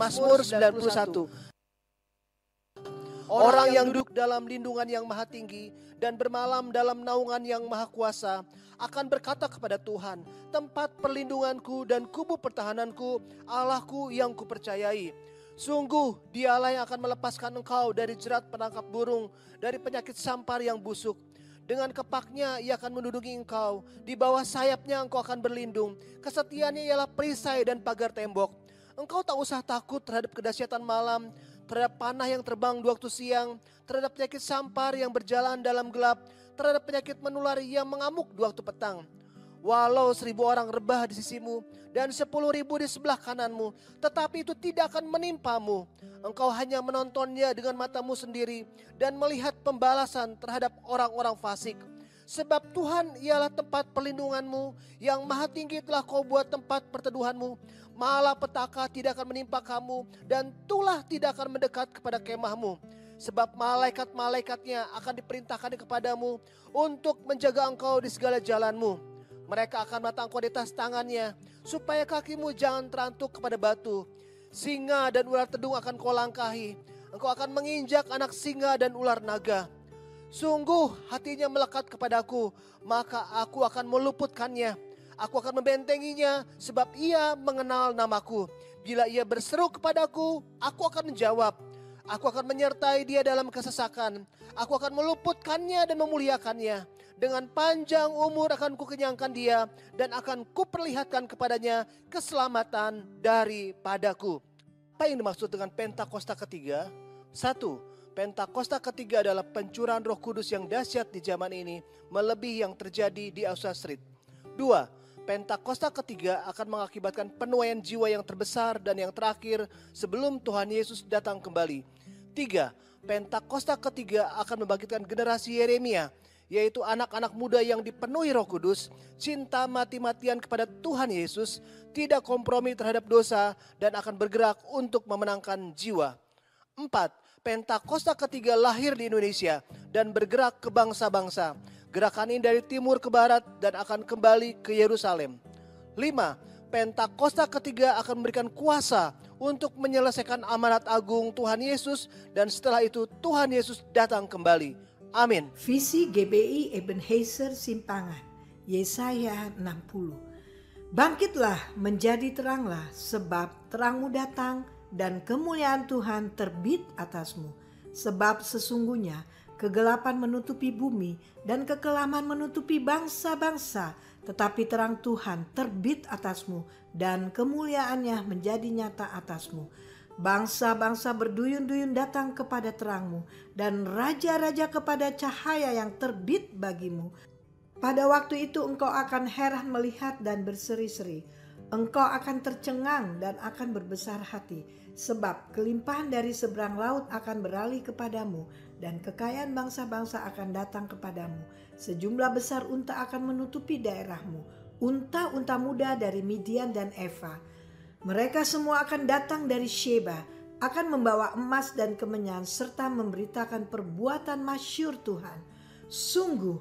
Mazmur 91. Orang yang duduk dalam lindungan yang maha tinggi dan bermalam dalam naungan yang maha kuasa akan berkata kepada Tuhan, tempat perlindunganku dan kubu pertahananku, Allahku yang kupercayai. Sungguh dialah yang akan melepaskan engkau dari jerat penangkap burung, dari penyakit sampar yang busuk. Dengan kepaknya ia akan menduduki engkau, di bawah sayapnya engkau akan berlindung. Kesetiaannya ialah perisai dan pagar tembok. Engkau tak usah takut terhadap kedahsyatan malam, terhadap panah yang terbang di waktu siang, terhadap penyakit sampar yang berjalan dalam gelap, terhadap penyakit menular yang mengamuk di waktu petang. Walau 1.000 orang rebah di sisimu dan 10.000 di sebelah kananmu, tetapi itu tidak akan menimpamu. Engkau hanya menontonnya dengan matamu sendiri dan melihat pembalasan terhadap orang-orang fasik. Sebab Tuhan ialah tempat perlindunganmu, yang maha tinggi telah kau buat tempat perteduhanmu. Malapetaka tidak akan menimpa kamu, dan tulah tidak akan mendekat kepada kemahmu. Sebab malaikat-malaikatnya akan diperintahkan kepadamu untuk menjaga engkau di segala jalanmu. Mereka akan menata engkau di atas tangannya, supaya kakimu jangan terantuk kepada batu. Singa dan ular tedung akan kau langkahi. Engkau akan menginjak anak singa dan ular naga. Sungguh hatinya melekat kepadaku, maka aku akan meluputkannya. Aku akan membentenginya, sebab ia mengenal namaku. Bila ia berseru kepadaku, aku akan menjawab. Aku akan menyertai dia dalam kesesakan. Aku akan meluputkannya dan memuliakannya. Dengan panjang umur akan kukenyangkan dia, dan akan kuperlihatkan kepadanya keselamatan daripadaku. Apa yang dimaksud dengan Pentakosta ketiga? 1. Pentakosta ketiga adalah pencurahan Roh Kudus yang dahsyat di zaman ini, melebihi yang terjadi di Azusa Street. 2. Pentakosta ketiga akan mengakibatkan penuaian jiwa yang terbesar dan yang terakhir sebelum Tuhan Yesus datang kembali. 3. Pentakosta ketiga akan membangkitkan generasi Yeremia, yaitu anak-anak muda yang dipenuhi Roh Kudus, cinta mati-matian kepada Tuhan Yesus, tidak kompromi terhadap dosa, dan akan bergerak untuk memenangkan jiwa. 4. Pentakosta ketiga lahir di Indonesia dan bergerak ke bangsa-bangsa. Gerakan ini dari timur ke barat dan akan kembali ke Yerusalem. 5. Pentakosta ketiga akan memberikan kuasa untuk menyelesaikan amanat agung Tuhan Yesus, dan setelah itu Tuhan Yesus datang kembali. Amin. Visi GBI Ebenezer Simpangan, Yesaya 60. Bangkitlah, menjadi teranglah, sebab terangmu datang dan kemuliaan Tuhan terbit atasmu. Sebab sesungguhnya kegelapan menutupi bumi dan kekelaman menutupi bangsa-bangsa, tetapi terang Tuhan terbit atasmu dan kemuliaannya menjadi nyata atasmu. Bangsa-bangsa berduyun-duyun datang kepada terangmu, dan raja-raja kepada cahaya yang terbit bagimu. Pada waktu itu engkau akan heran melihat dan berseri-seri. Engkau akan tercengang dan akan berbesar hati, sebab kelimpahan dari seberang laut akan beralih kepadamu, dan kekayaan bangsa-bangsa akan datang kepadamu. Sejumlah besar unta akan menutupi daerahmu, unta-unta muda dari Midian dan Eva. Mereka semua akan datang dari Sheba, akan membawa emas dan kemenyan, serta memberitakan perbuatan masyhur Tuhan. Sungguh,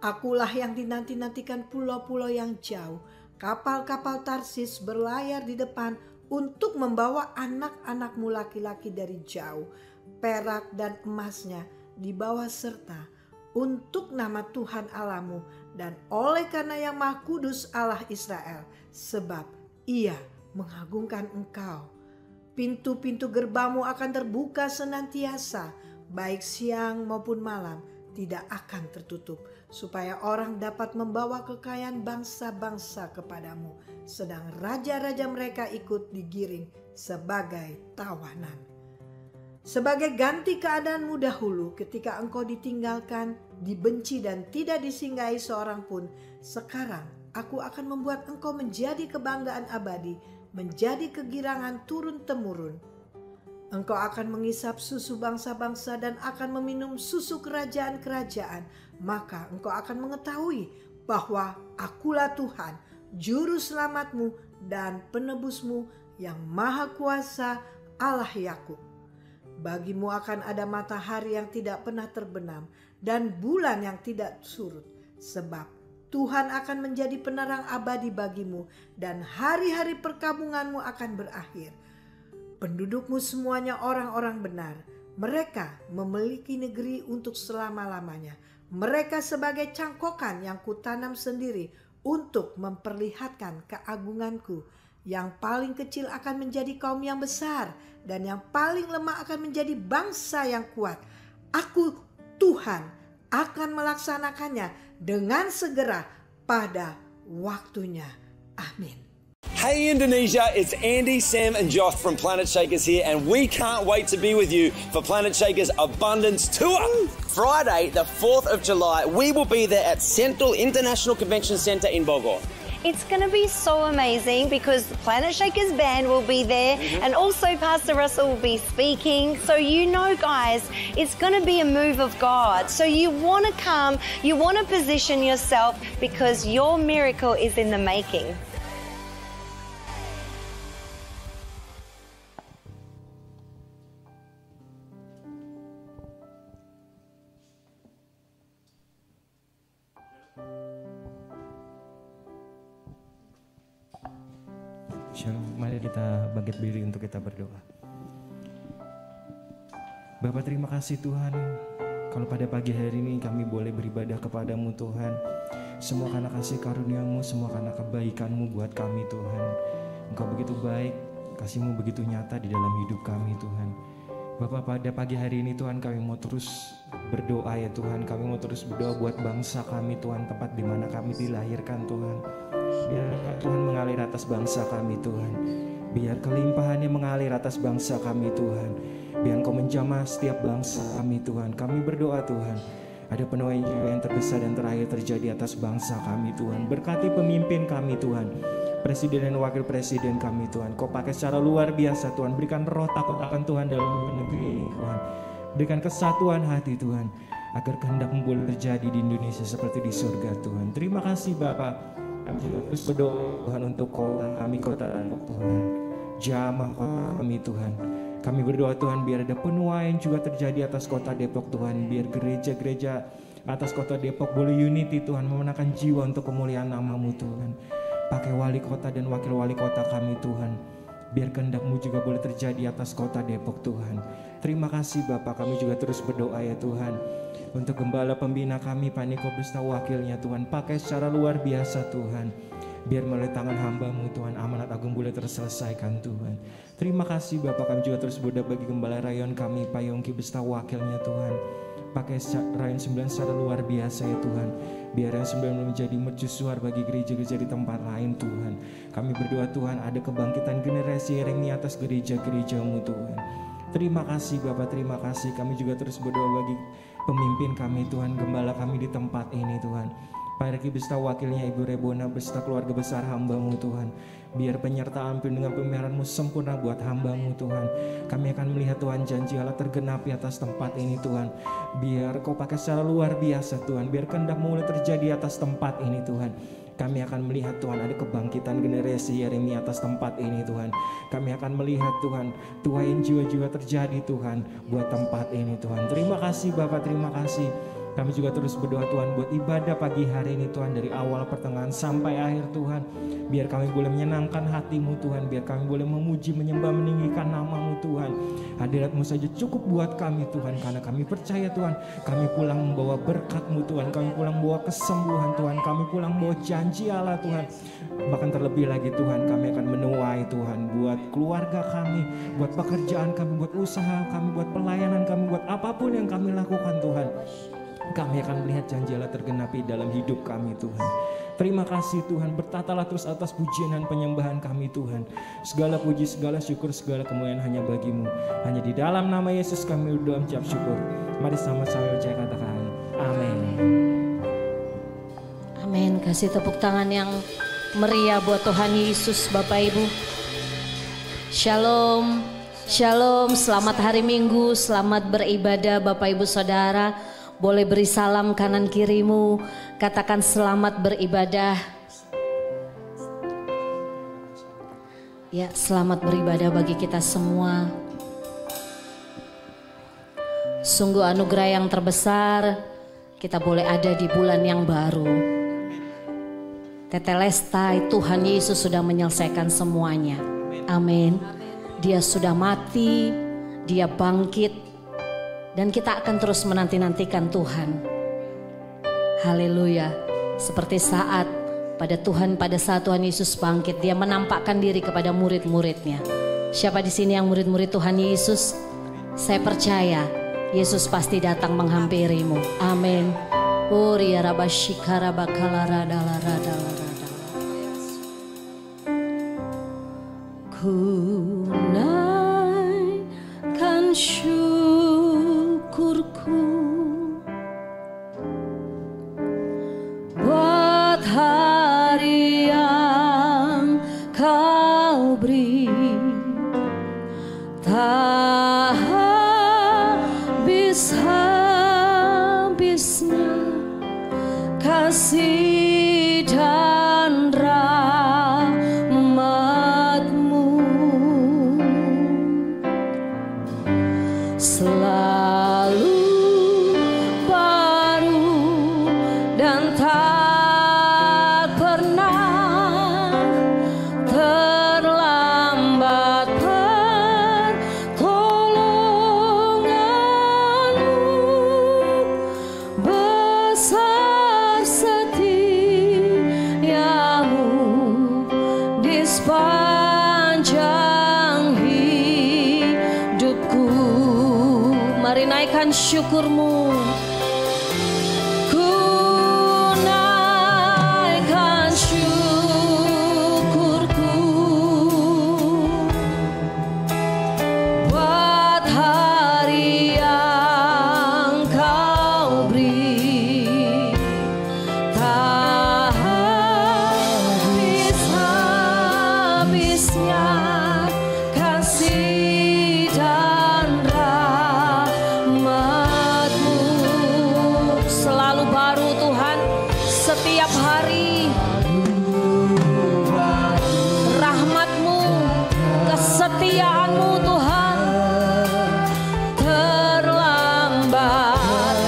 akulah yang dinanti-nantikan pulau-pulau yang jauh. Kapal-kapal Tarsis berlayar di depan untuk membawa anak-anakmu laki-laki dari jauh. Perak dan emasnya dibawa serta untuk nama Tuhan Allahmu, dan oleh karena yang Maha Kudus Allah Israel, sebab Ia mengagungkan engkau. Pintu-pintu gerbangmu akan terbuka senantiasa, baik siang maupun malam, tidak akan tertutup, supaya orang dapat membawa kekayaan bangsa-bangsa kepadamu, sedang raja-raja mereka ikut digiring sebagai tawanan. Sebagai ganti keadaanmu dahulu ketika engkau ditinggalkan, dibenci dan tidak disinggahi seorang pun, sekarang aku akan membuat engkau menjadi kebanggaan abadi, menjadi kegirangan turun-temurun. Engkau akan mengisap susu bangsa-bangsa dan akan meminum susu kerajaan-kerajaan. Maka engkau akan mengetahui bahwa akulah Tuhan, juru selamatmu dan penebusmu, yang maha kuasa, Allah Yakub. Bagimu akan ada matahari yang tidak pernah terbenam dan bulan yang tidak surut. Sebab Tuhan akan menjadi penerang abadi bagimu, dan hari-hari perkabunganmu akan berakhir. Pendudukmu semuanya orang-orang benar. Mereka memiliki negeri untuk selama-lamanya. Mereka sebagai cangkokan yang kutanam sendiri untuk memperlihatkan keagunganku. Yang paling kecil akan menjadi kaum yang besar, dan yang paling lemah akan menjadi bangsa yang kuat. Aku, Tuhan, akan melaksanakannya dengan segera pada waktunya. Amin. Hey Indonesia, it's Andy, Sam and Josh from Planet Shakers here, and we can't wait to be with you for Planet Shakers Abundance Tour. Friday, the 4th of July, we will be there at Central International Convention Centre in Bogor. It's going to be so amazing because the Planet Shakers band will be there and also Pastor Russell will be speaking. So you know, guys, it's going to be a move of God. So you want to come, you want to position yourself because your miracle is in the making. Shalom, mari kita bangkit berdiri untuk kita berdoa. Bapa, terima kasih Tuhan, kalau pada pagi hari ini kami boleh beribadah kepadamu Tuhan. Semua karena kasih karunia-Mu, semua karena kebaikan-Mu buat kami Tuhan. Engkau begitu baik, kasih-Mu begitu nyata di dalam hidup kami Tuhan. Bapa, pada pagi hari ini Tuhan, kami mau terus berdoa ya Tuhan. Kami mau terus berdoa buat bangsa kami Tuhan, tempat di mana kami dilahirkan Tuhan. Biar Tuhan mengalir atas bangsa kami Tuhan. Biar kelimpahannya mengalir atas bangsa kami Tuhan. Biar Engkau menjamah setiap bangsa kami Tuhan. Kami berdoa Tuhan, ada penuaian jiwa yang terbesar dan terakhir terjadi atas bangsa kami Tuhan. Berkati pemimpin kami Tuhan, presiden dan wakil presiden kami Tuhan. Kau pakai secara luar biasa Tuhan. Berikan roh takut akan Tuhan dalam negeri ini Tuhan. Berikan kesatuan hati Tuhan, agar kehendak-Mu boleh terjadi di Indonesia seperti di surga Tuhan. Terima kasih Bapak. Kami terus berdoa Tuhan untuk kota Depok Tuhan. Jamah kota kami Tuhan. Kami berdoa Tuhan biar ada penuaian juga terjadi atas kota Depok Tuhan. Biar gereja-gereja atas kota Depok boleh unity Tuhan, memenangkan jiwa untuk kemuliaan nama-Mu Tuhan. Pakai wali kota dan wakil wali kota kami Tuhan. Biar kehendak-Mu juga boleh terjadi atas kota Depok Tuhan. Terima kasih Bapak, kami juga terus berdoa ya Tuhan. Untuk gembala pembina kami, Pak Niko beserta wakilnya Tuhan. Pakai secara luar biasa Tuhan. Biar melalui tangan hamba-Mu Tuhan, amanat agung boleh terselesaikan Tuhan. Terima kasih Bapak, kami juga terus berdoa bagi gembala rayon kami, Pak Yongki beserta wakilnya Tuhan. Pakai rayon 9 secara luar biasa ya Tuhan. Biar yang 9 menjadi mercusuar bagi gereja-gereja di tempat lain Tuhan. Kami berdoa Tuhan, ada kebangkitan generasi Yeremia atas gereja-gereja-Mu Tuhan. Terima kasih Bapak, terima kasih. Kami juga terus berdoa bagi pemimpin kami Tuhan, gembala kami di tempat ini Tuhan. Pak Reki beserta wakilnya Ibu Rebona beserta keluarga besar hamba-Mu Tuhan. Biar penyertaan dengan pemeliharaan-Mu sempurna buat hamba-Mu Tuhan. Kami akan melihat Tuhan janji Allah tergenapi atas tempat ini Tuhan. Biar Kau pakai secara luar biasa Tuhan. Biar kehendak-Mu mulai terjadi atas tempat ini Tuhan. Kami akan melihat Tuhan ada kebangkitan generasi Yeremia atas tempat ini Tuhan. Kami akan melihat Tuhan tuain jiwa-jiwa terjadi Tuhan buat tempat ini Tuhan. Terima kasih Bapak, terima kasih. Kami juga terus berdoa Tuhan buat ibadah pagi hari ini Tuhan, dari awal pertengahan sampai akhir Tuhan. Biar kami boleh menyenangkan hati-Mu Tuhan. Biar kami boleh memuji, menyembah, meninggikan nama-Mu Tuhan. Hadirat-Mu saja cukup buat kami Tuhan. Karena kami percaya Tuhan, kami pulang membawa berkat-Mu Tuhan. Kami pulang membawa kesembuhan Tuhan. Kami pulang membawa janji Allah Tuhan. Bahkan terlebih lagi Tuhan, kami akan menuai Tuhan buat keluarga kami, buat pekerjaan kami, buat usaha kami, buat pelayanan kami, buat apapun yang kami lakukan Tuhan. Kami akan melihat janji Allah tergenapi dalam hidup kami Tuhan. Terima kasih Tuhan, bertatalah terus atas pujian dan penyembahan kami Tuhan. Segala puji, segala syukur, segala kemuliaan hanya bagi-Mu. Hanya di dalam nama Yesus kami berdoa mengucap syukur. Mari sama-sama percaya katakan amin. Amin. Kasih tepuk tangan yang meriah buat Tuhan Yesus Bapak Ibu. Shalom, shalom, selamat hari Minggu, selamat beribadah Bapak Ibu Saudara. Boleh beri salam kanan kirimu, katakan selamat beribadah. Ya, selamat beribadah bagi kita semua. Sungguh anugerah yang terbesar, kita boleh ada di bulan yang baru. Tetelestai, Tuhan Yesus sudah menyelesaikan semuanya. Amin. Dia sudah mati, dia bangkit, dan kita akan terus menanti-nantikan Tuhan. Haleluya. Seperti pada saat Tuhan Yesus bangkit, dia menampakkan diri kepada murid-muridnya. Siapa di sini yang murid-murid Tuhan Yesus? Saya percaya Yesus pasti datang menghampirimu. Amin. Ku naikkan syukurku buat hari yang kau beri, tak habis-habisnya kasih dan rahmat-Mu, selalu baru dan tak pernah terlambat pertolongan-Mu. Besar setiamu di sepanjang hidupku. Mari naikkan syukurmu. Ku naikkan syukurku buat hari yang kau beri, tak habis-habisnya kasih dan rahmat-Mu, selalu baru Tuhan setiap hari. Rahmat-Mu, kesetiaan-Mu Tuhan terlambat.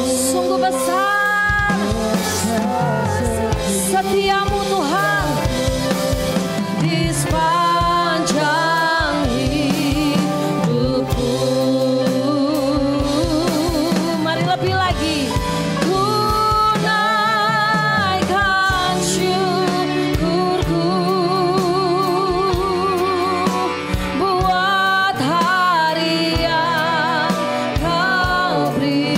Sungguh besar setiamu Tuhan di sepanjang hidupku. Mari lebih lagi. Ku naikkan syukurku buat hari yang kau beri,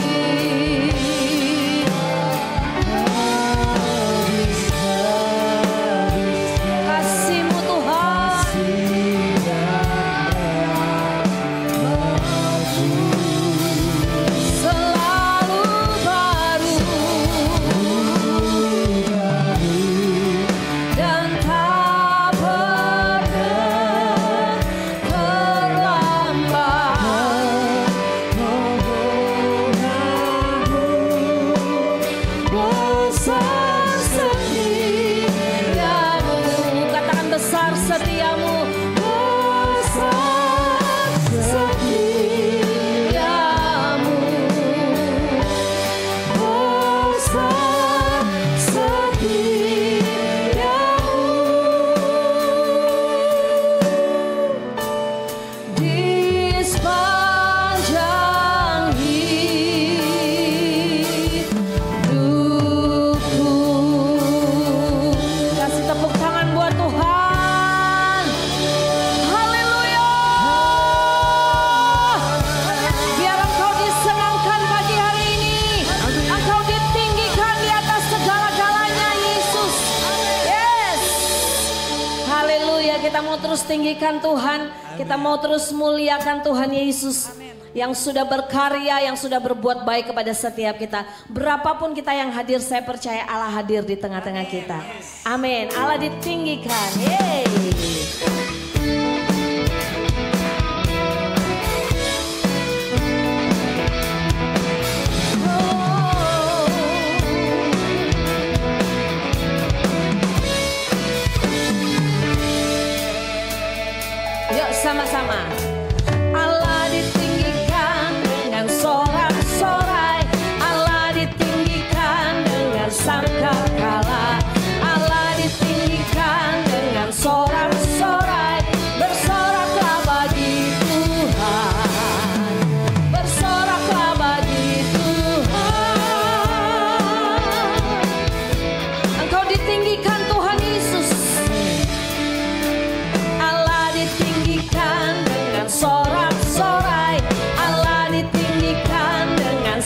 kasih-Mu Tuhan selalu baru dan tak pernah terlambat. Besar setiamu, katakan besar setiamu. Besar setiamu, besar setiamu di sepanjang hidupku. Kasih tepuk tangan buat Tuhan. Haleluya. Biar Engkau disenangkan pagi hari ini. Engkau ditinggikan di atas segala-galanya Yesus. Yes. Haleluya. Kita mau terus tinggikan Tuhan. Kita mau terus muliakan Tuhan Yesus yang sudah berkarya, yang sudah berbuat baik kepada setiap kita. Berapapun kita yang hadir, saya percaya Allah hadir di tengah-tengah kita. Amin. Allah ditinggikan. Yeay. Yuk sama-sama. Allah ditinggikan dengan sorak-sorai, Allah ditinggikan dengan sangkakala, Allah ditinggikan dengan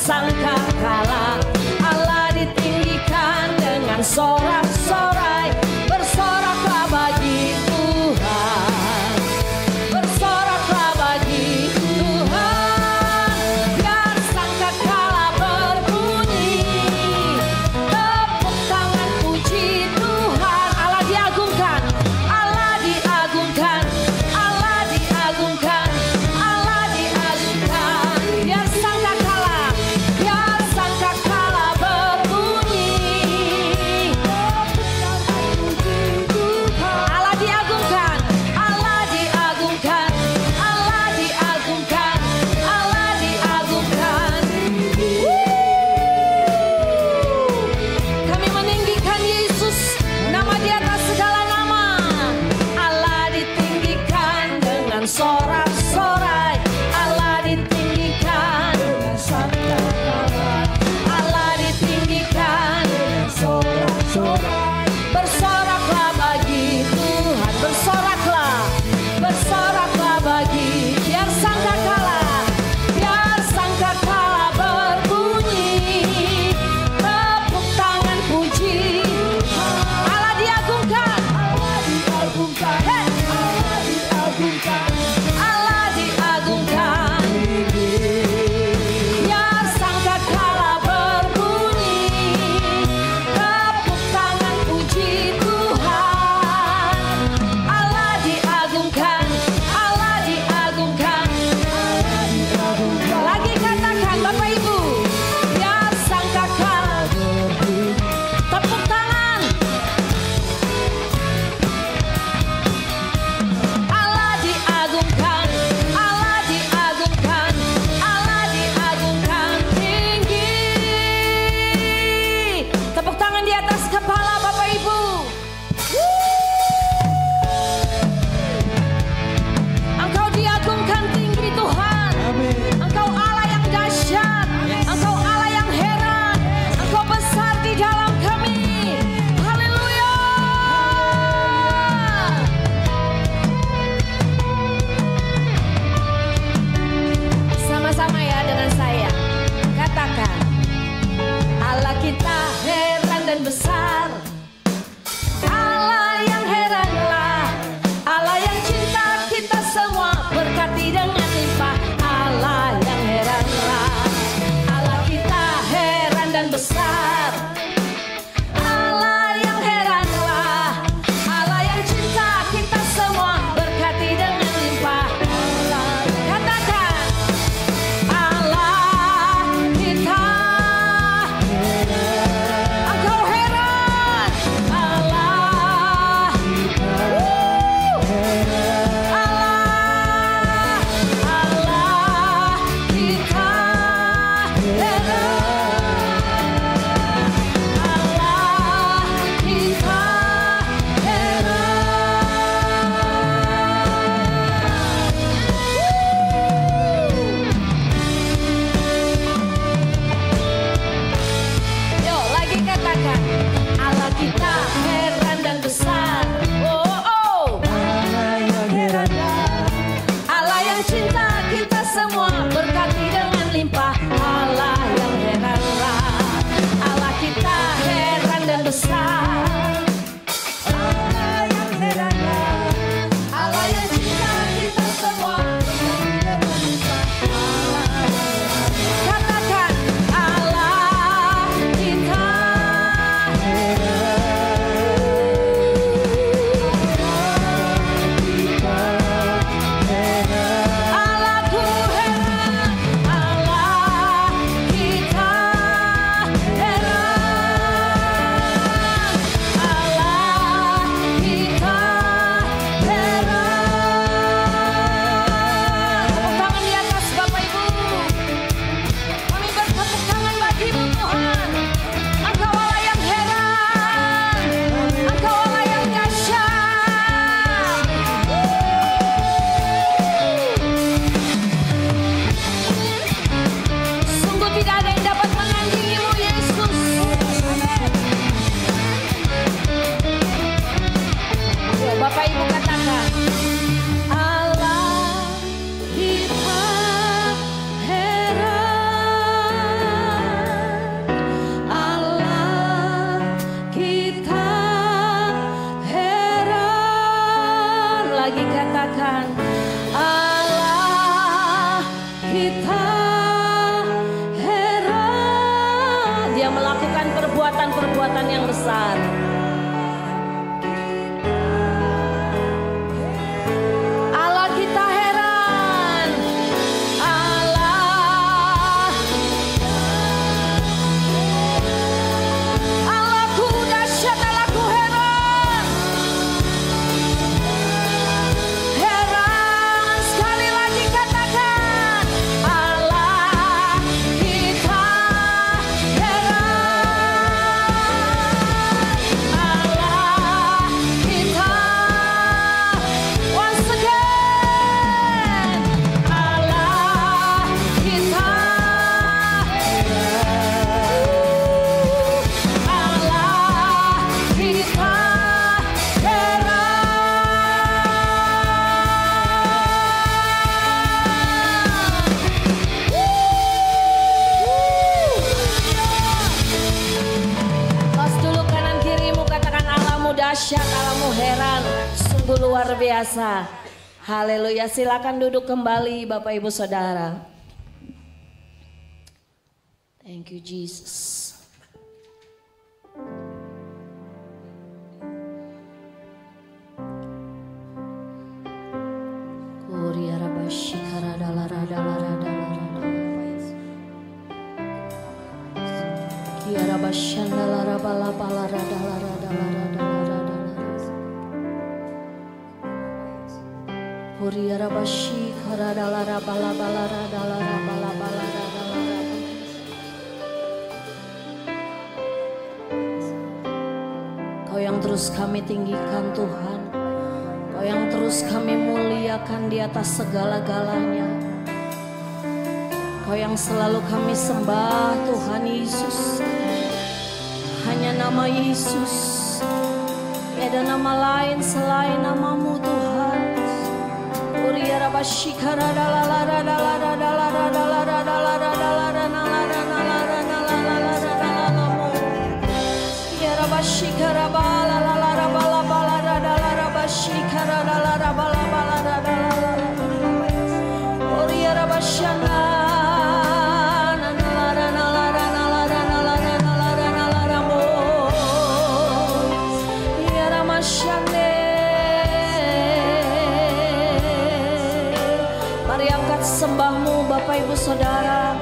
sangkakala Allah ditinggikan dengan sorak-sorai, bersoraklah bagi Tuhan, bersoraklah bagi Tuhan. Biar sangkakala berbunyi, tepuk tangan puji Tuhan. Allah diagungkan, Allah diagungkan, Allah diagungkan, Allah diagungkan. Biar sangkakala berbunyi, perbuatan-perbuatan yang besar. Allah kita heran, Allahku dahsyat, Allahku heran. Heran, sekali lagi katakan, Allah kita heran. Allah kita, once again, Allah kita Tos dulu kanan kirimu, katakan Allahmu dahsyat, Allahmu heran, sungguh luar biasa. Haleluya, silakan duduk kembali Bapak Ibu Saudara. Thank you Jesus. Kau yang terus kami tinggikan Tuhan, Kau yang terus kami muliakan di atas segala-galanya. Kau yang selalu kami sembah Tuhan Yesus. Hanya nama Yesus, tiada nama lain selain namamu Tuhan. Mari angkat sembahmu Bapak Ibu Saudara.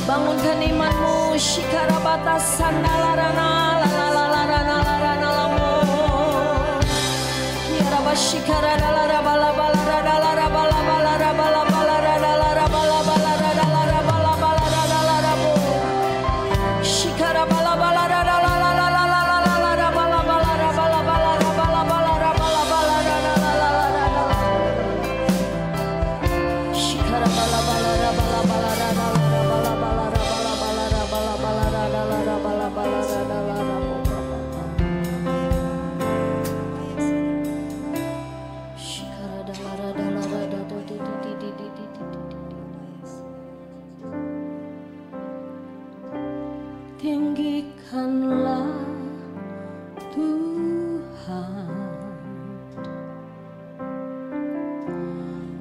Bangunkan imanmu, shikarabata sandalarana lalalarana laranalamo. Yaraba shikaradala bala bala radala bala bala bala bala radala bala bala radala bala bala radala bo. Shikarabala bala radala la bala bala bala bala bala bala bala bala radala. Shikarabala bala bala bala radala. Tinggikanlah Tuhan,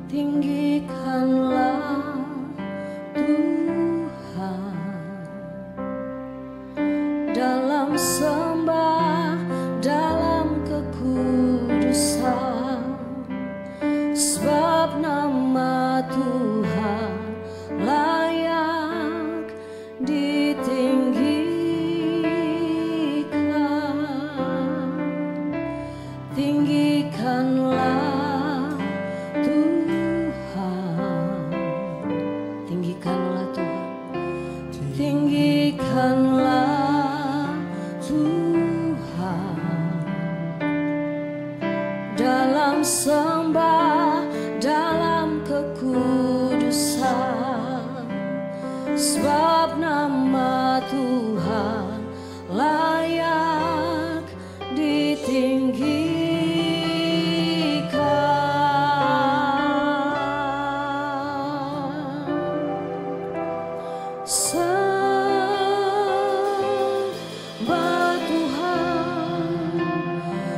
tinggikanlah Tuhan dalam sembah, dalam kekudusan, sebab nama Tuhan layak ditinggikan. Tinggikanlah Tuhan, tinggikanlah Tuhan, tinggikanlah Tuhan dalam sembah, dalam kekudusan, sebab nama Tuhan layak ditinggikan. Sembah Tuhan,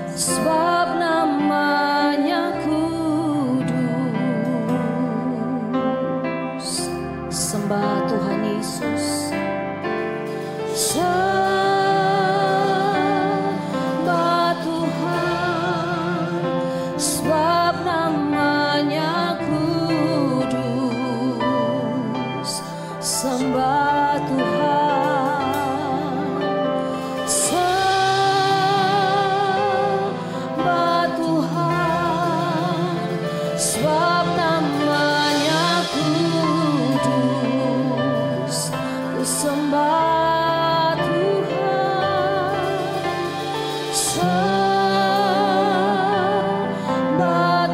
sebab namanya kudus. sebab namanya kudus. Ku sembah Tuhan, sembah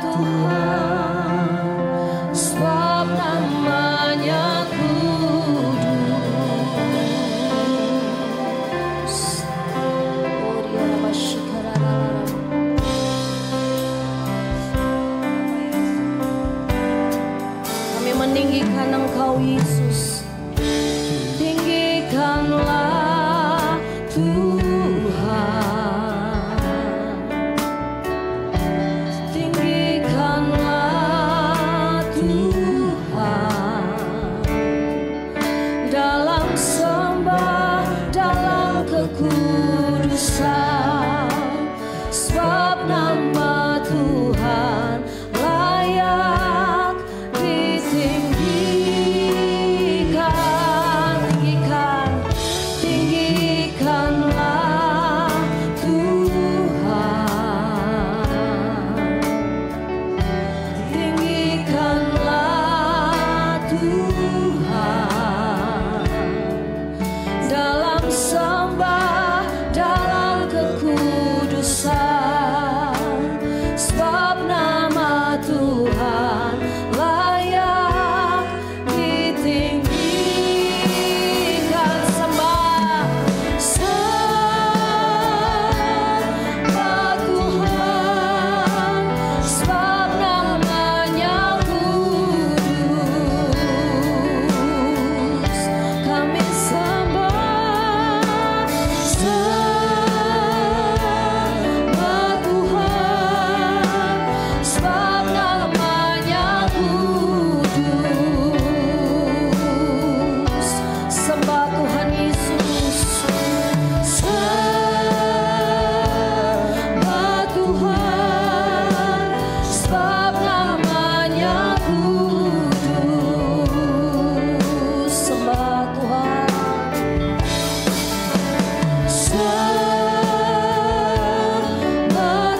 Tuhan, sebab namanya kudus. Kami meninggikan Engkau Yesus, tinggikanlah Tuhan, tinggikanlah Tuhan, dalam sembah, dalam kekudusan, sebab nama Tuhan layak ditinggikan. Tinggikanlah Tuhan, tinggikanlah Tuhan, dalam sembah, dalam kekudusan, sebab nama Tuhan layak ditinggikan. Sembah, sembah Tuhan, sebab namanya kudus. Kami sembah, sembah Tuhan, sebab namanya kudus. Sembah Tuhan Yesus, sembah Tuhan, sebab namanya kudus. Sembah Tuhan, sembah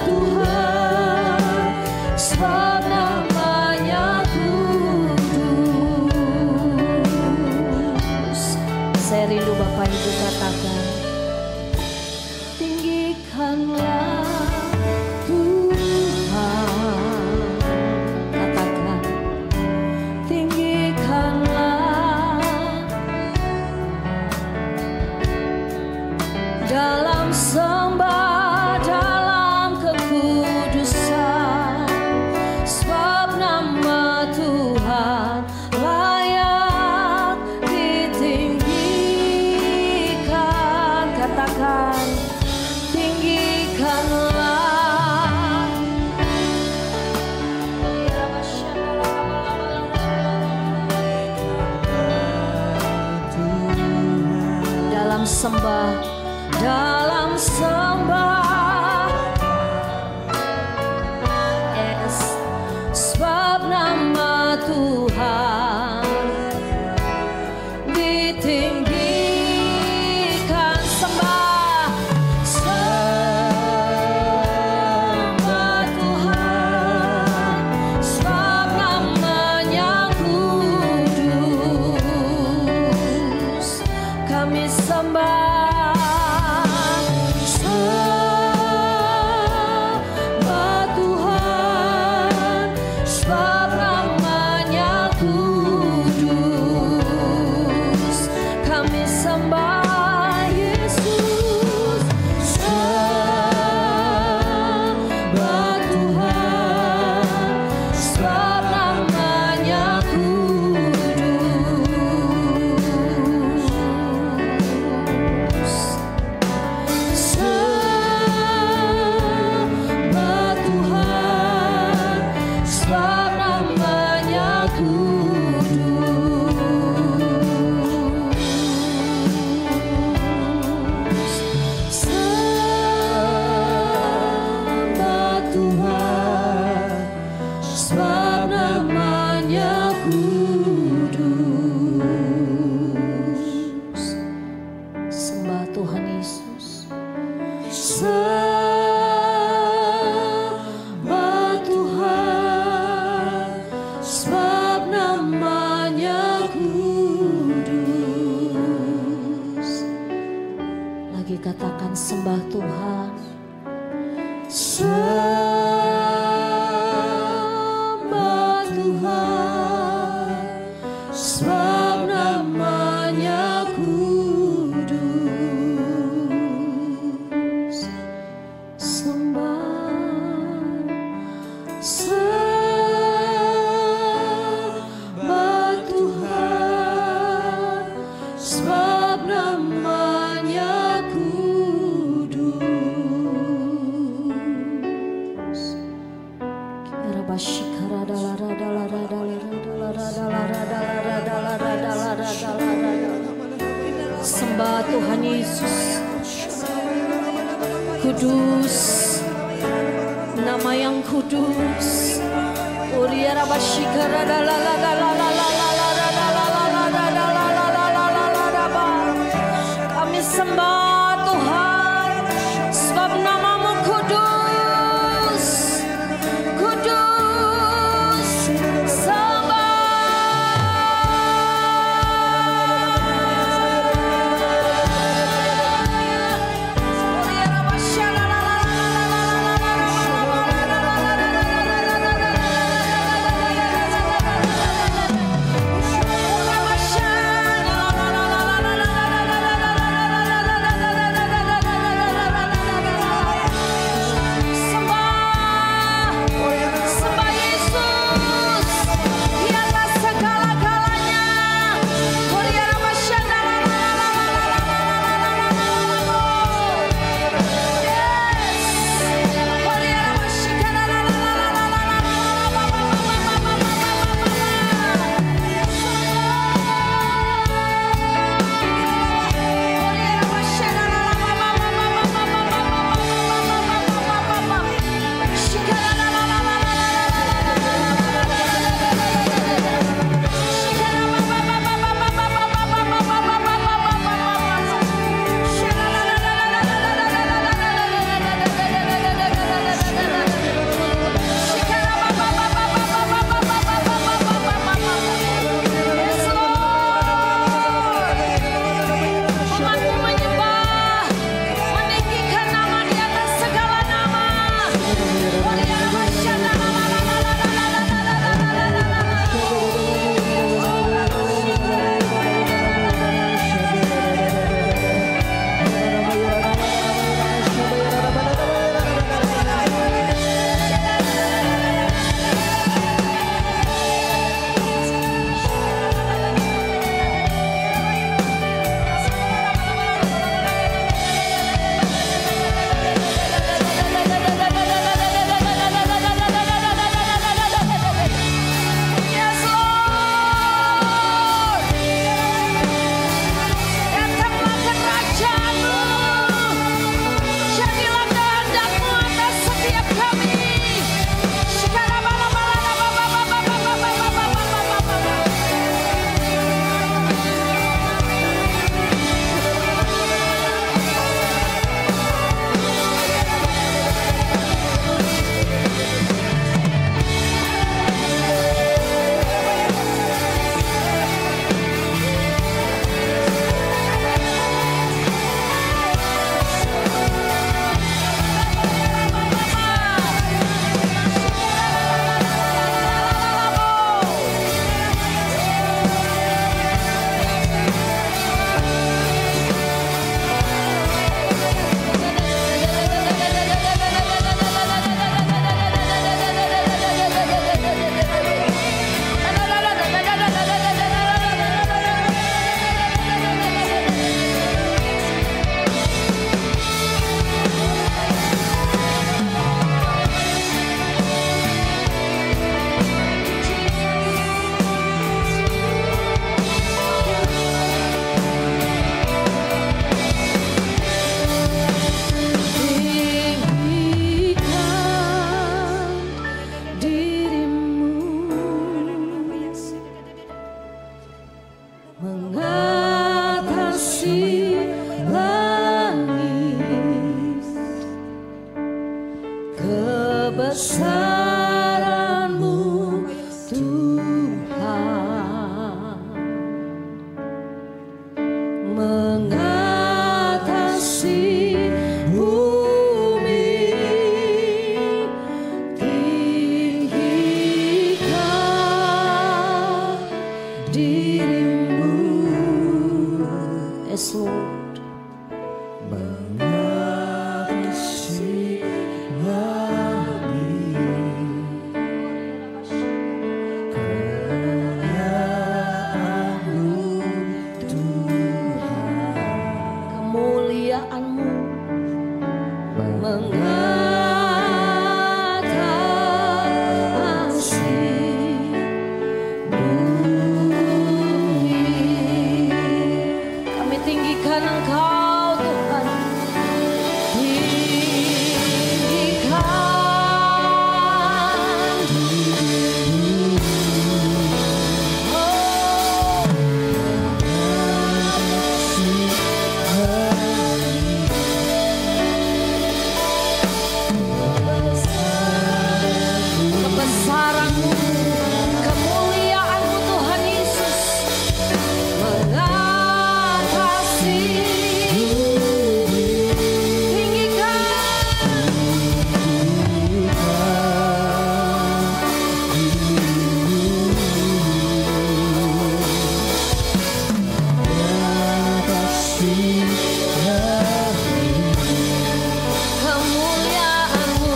Tuhan, sebab namanya kudus. Saya rindu Bapak Ibu katakan, tinggikanlah Tuhan. Katakan, tinggikanlah, dalam sembah, dalam kekudusan, sebab nama Tuhan layak ditinggikan. Katakan, tinggikanlah. Dalam sembah, dalam sembah, yes, sebab nama Tuhan ditinggikan. Sembah, sembah Tuhan, sebab namanya kudus. Kami sembah, sembah Tuhan, sebab namanya kudus. Kami sembah Yesus, sembah Tuhan, sebab namanya kudus. Sembah Tuhan, sebab namanya kudus. Sembah Tuhan, sebab namanya kudus. Sembah Tuhan Yesus, sembah Tuhan, Sembah Tuhan Yesus. Kudus, nama yang kudus. Kami sembah Tuhan, sebab namamu kudus, kudus, sembah. terang-Mu, kemuliaan-Mu Tuhan Yesus mengatasi. Kemuliaan-Mu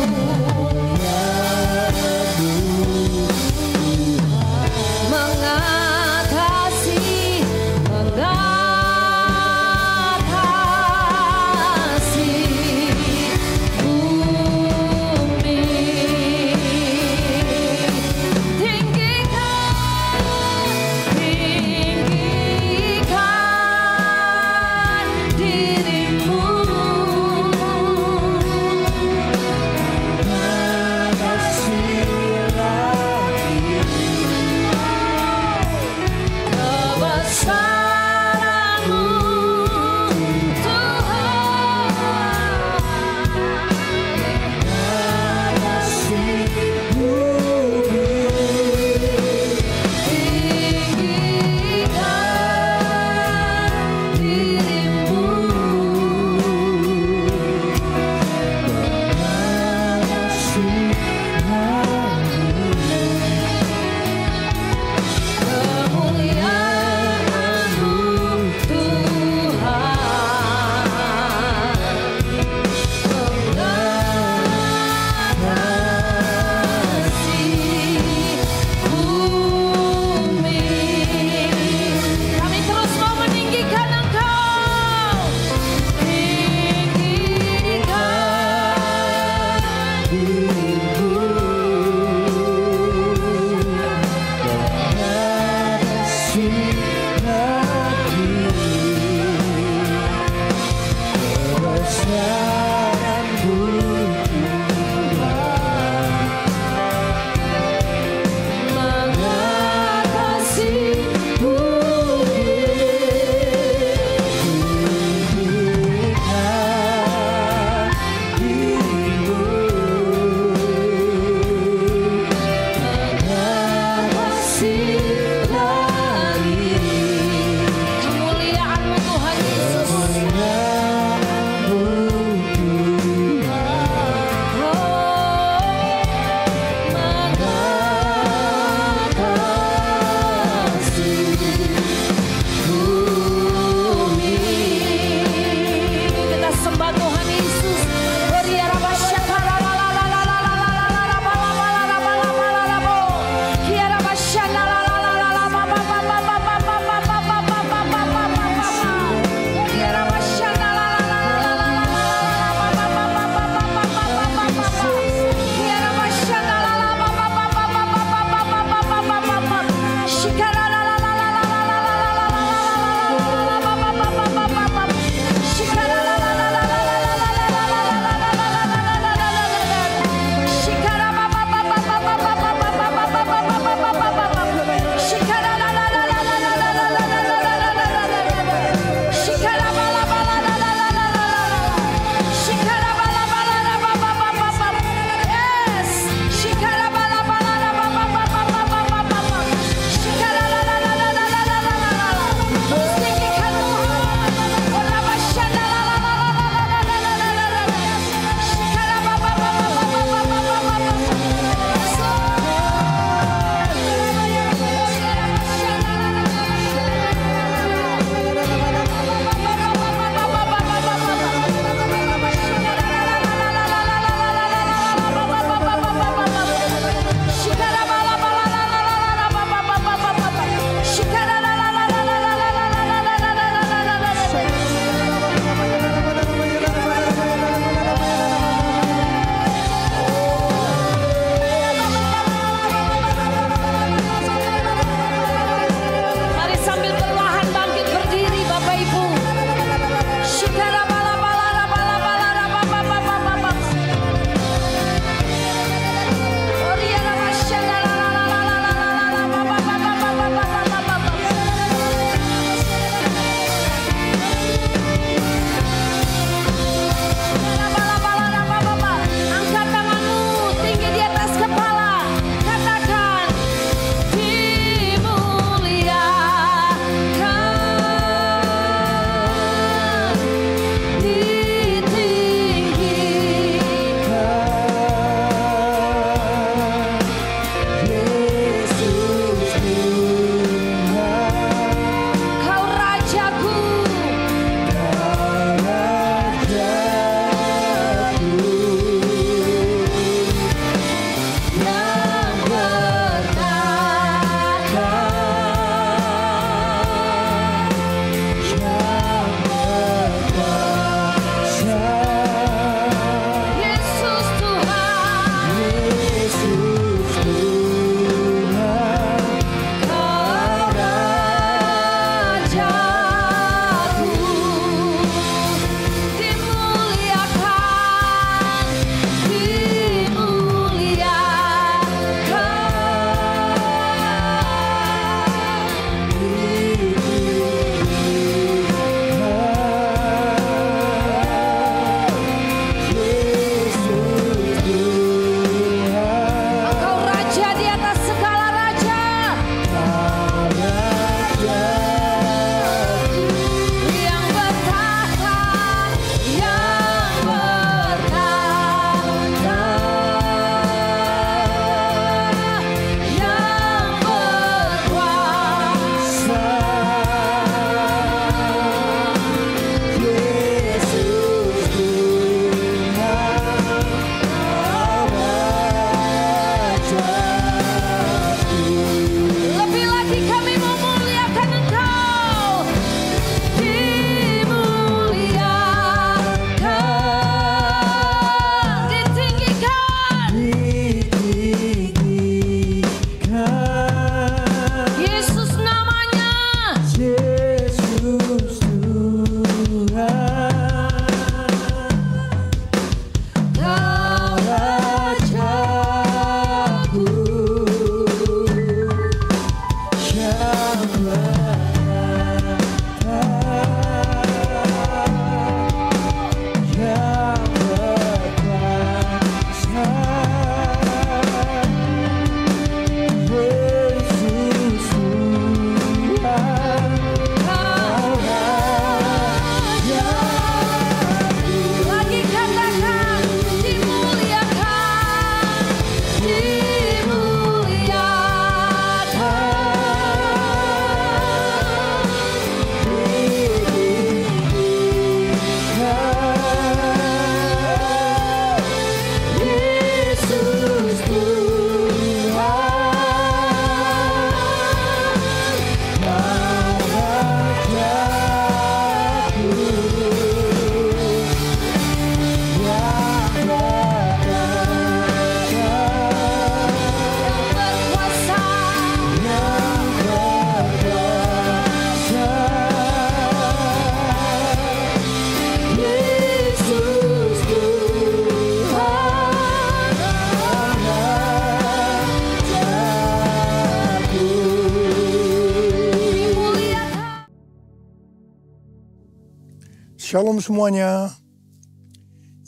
Shalom semuanya.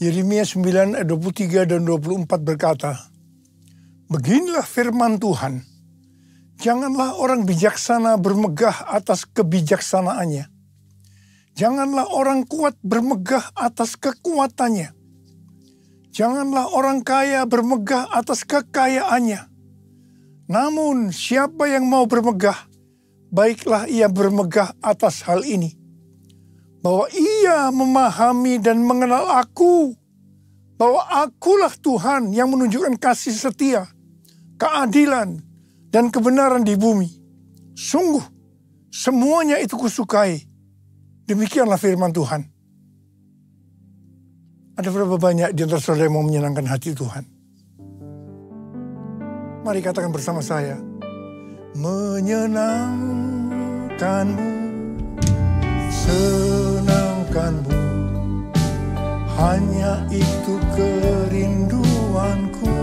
Yeremia 9 ayat 23 dan 24 berkata, beginilah firman Tuhan, janganlah orang bijaksana bermegah atas kebijaksanaannya. Janganlah orang kuat bermegah atas kekuatannya. Janganlah orang kaya bermegah atas kekayaannya. Namun siapa yang mau bermegah, baiklah ia bermegah atas hal ini, bahwa ia memahami dan mengenal aku, bahwa akulah Tuhan yang menunjukkan kasih setia, keadilan, dan kebenaran di bumi. Sungguh, semuanya itu kusukai. Demikianlah firman Tuhan. Ada berapa banyak di antara saudara yang mau menyenangkan hati Tuhan? Mari katakan bersama saya. Menyenangkanmu, senangkanmu, hanya itu kerinduanku.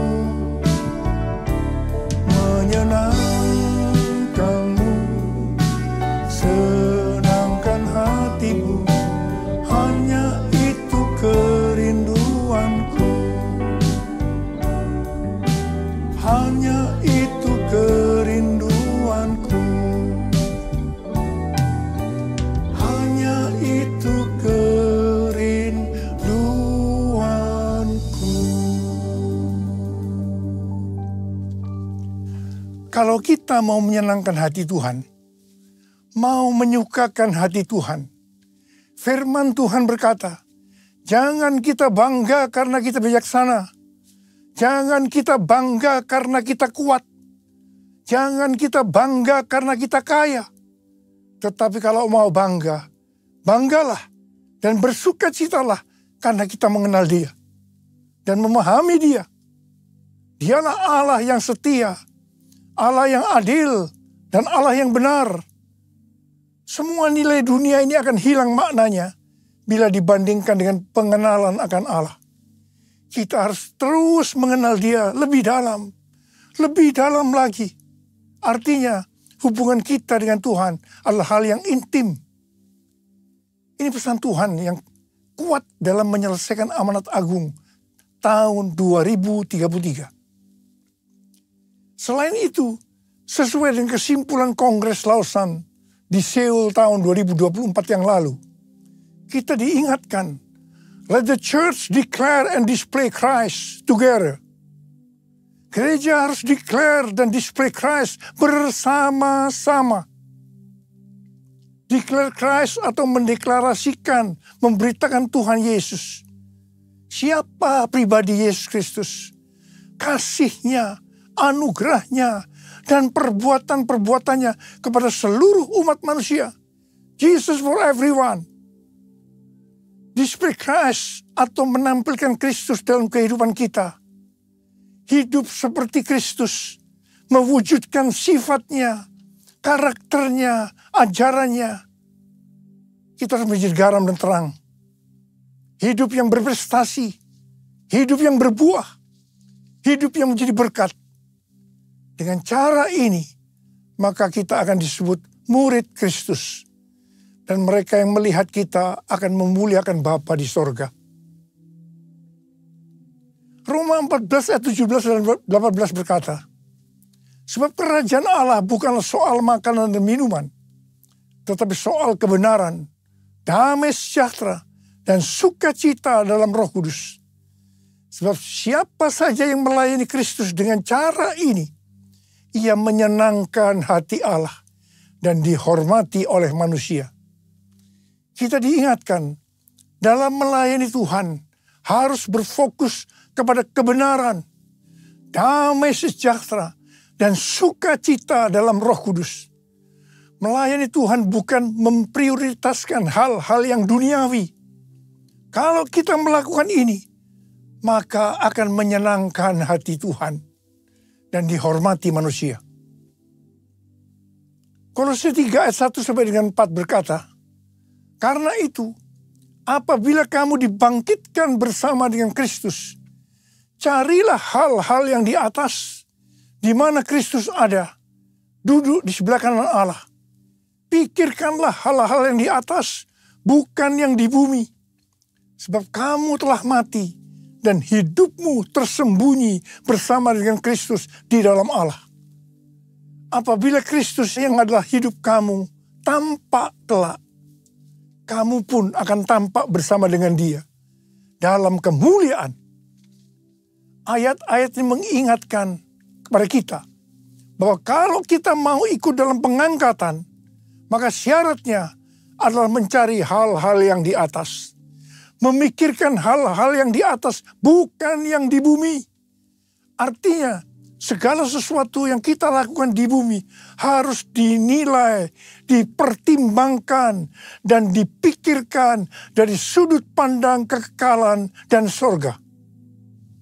Menyenangkanmu, senangkan hatimu, hanya itu kerinduanku. Hanya itu kerinduanku. Hanya itu kerinduanku. Kalau kita mau menyenangkan hati Tuhan, mau menyukakan hati Tuhan, firman Tuhan berkata, jangan kita bangga karena kita bijaksana. Jangan kita bangga karena kita kuat. Jangan kita bangga karena kita kaya. Tetapi kalau mau bangga, banggalah dan bersukacitalah karena kita mengenal Dia dan memahami Dia. Dialah Allah yang setia, Allah yang adil, dan Allah yang benar. Semua nilai dunia ini akan hilang maknanya bila dibandingkan dengan pengenalan akan Allah. Kita harus terus mengenal Dia lebih dalam lagi. Artinya hubungan kita dengan Tuhan adalah hal yang intim. Ini pesan Tuhan yang kuat dalam menyelesaikan amanat agung tahun 2033. Selain itu, sesuai dengan kesimpulan Kongres Lausanne di Seoul tahun 2024 yang lalu, kita diingatkan, let the church declare and display Christ together. Gereja harus declare dan display Christ bersama-sama. Declare Christ atau mendeklarasikan, memberitakan Tuhan Yesus. Siapa pribadi Yesus Kristus? Kasih-Nya, anugerah-Nya, dan perbuatan-perbuatannya kepada seluruh umat manusia. Jesus for everyone. Display Christ atau menampilkan Kristus dalam kehidupan kita. Hidup seperti Kristus, mewujudkan sifatnya, karakternya, ajarannya. Kita harus menjadi garam dan terang. Hidup yang berprestasi, hidup yang berbuah, hidup yang menjadi berkat. Dengan cara ini, maka kita akan disebut murid Kristus. Dan mereka yang melihat kita akan memuliakan Bapa di sorga. Roma 14 ayat 17 dan 18 berkata, sebab kerajaan Allah bukanlah soal makanan dan minuman, tetapi soal kebenaran, damai sejahtera, dan sukacita dalam Roh Kudus. Sebab siapa saja yang melayani Kristus dengan cara ini, ia menyenangkan hati Allah dan dihormati oleh manusia. Kita diingatkan, dalam melayani Tuhan harus berfokus kepada kebenaran, damai sejahtera, dan sukacita dalam Roh Kudus. Melayani Tuhan bukan memprioritaskan hal-hal yang duniawi. Kalau kita melakukan ini, maka akan menyenangkan hati Tuhan dan dihormati manusia. Kolose 3 ayat 1 sampai dengan 4 berkata, karena itu, apabila kamu dibangkitkan bersama dengan Kristus, carilah hal-hal yang di atas, di mana Kristus ada, duduk di sebelah kanan Allah. Pikirkanlah hal-hal yang di atas, bukan yang di bumi. Sebab kamu telah mati dan hidupmu tersembunyi bersama dengan Kristus di dalam Allah. Apabila Kristus yang adalah hidup kamu tampak kelak, kamu pun akan tampak bersama dengan Dia dalam kemuliaan. Ayat-ayat ini mengingatkan kepada kita bahwa kalau kita mau ikut dalam pengangkatan, maka syaratnya adalah mencari hal-hal yang di atas. Memikirkan hal-hal yang di atas, bukan yang di bumi. Artinya, segala sesuatu yang kita lakukan di bumi harus dinilai, dipertimbangkan, dan dipikirkan dari sudut pandang kekekalan dan surga.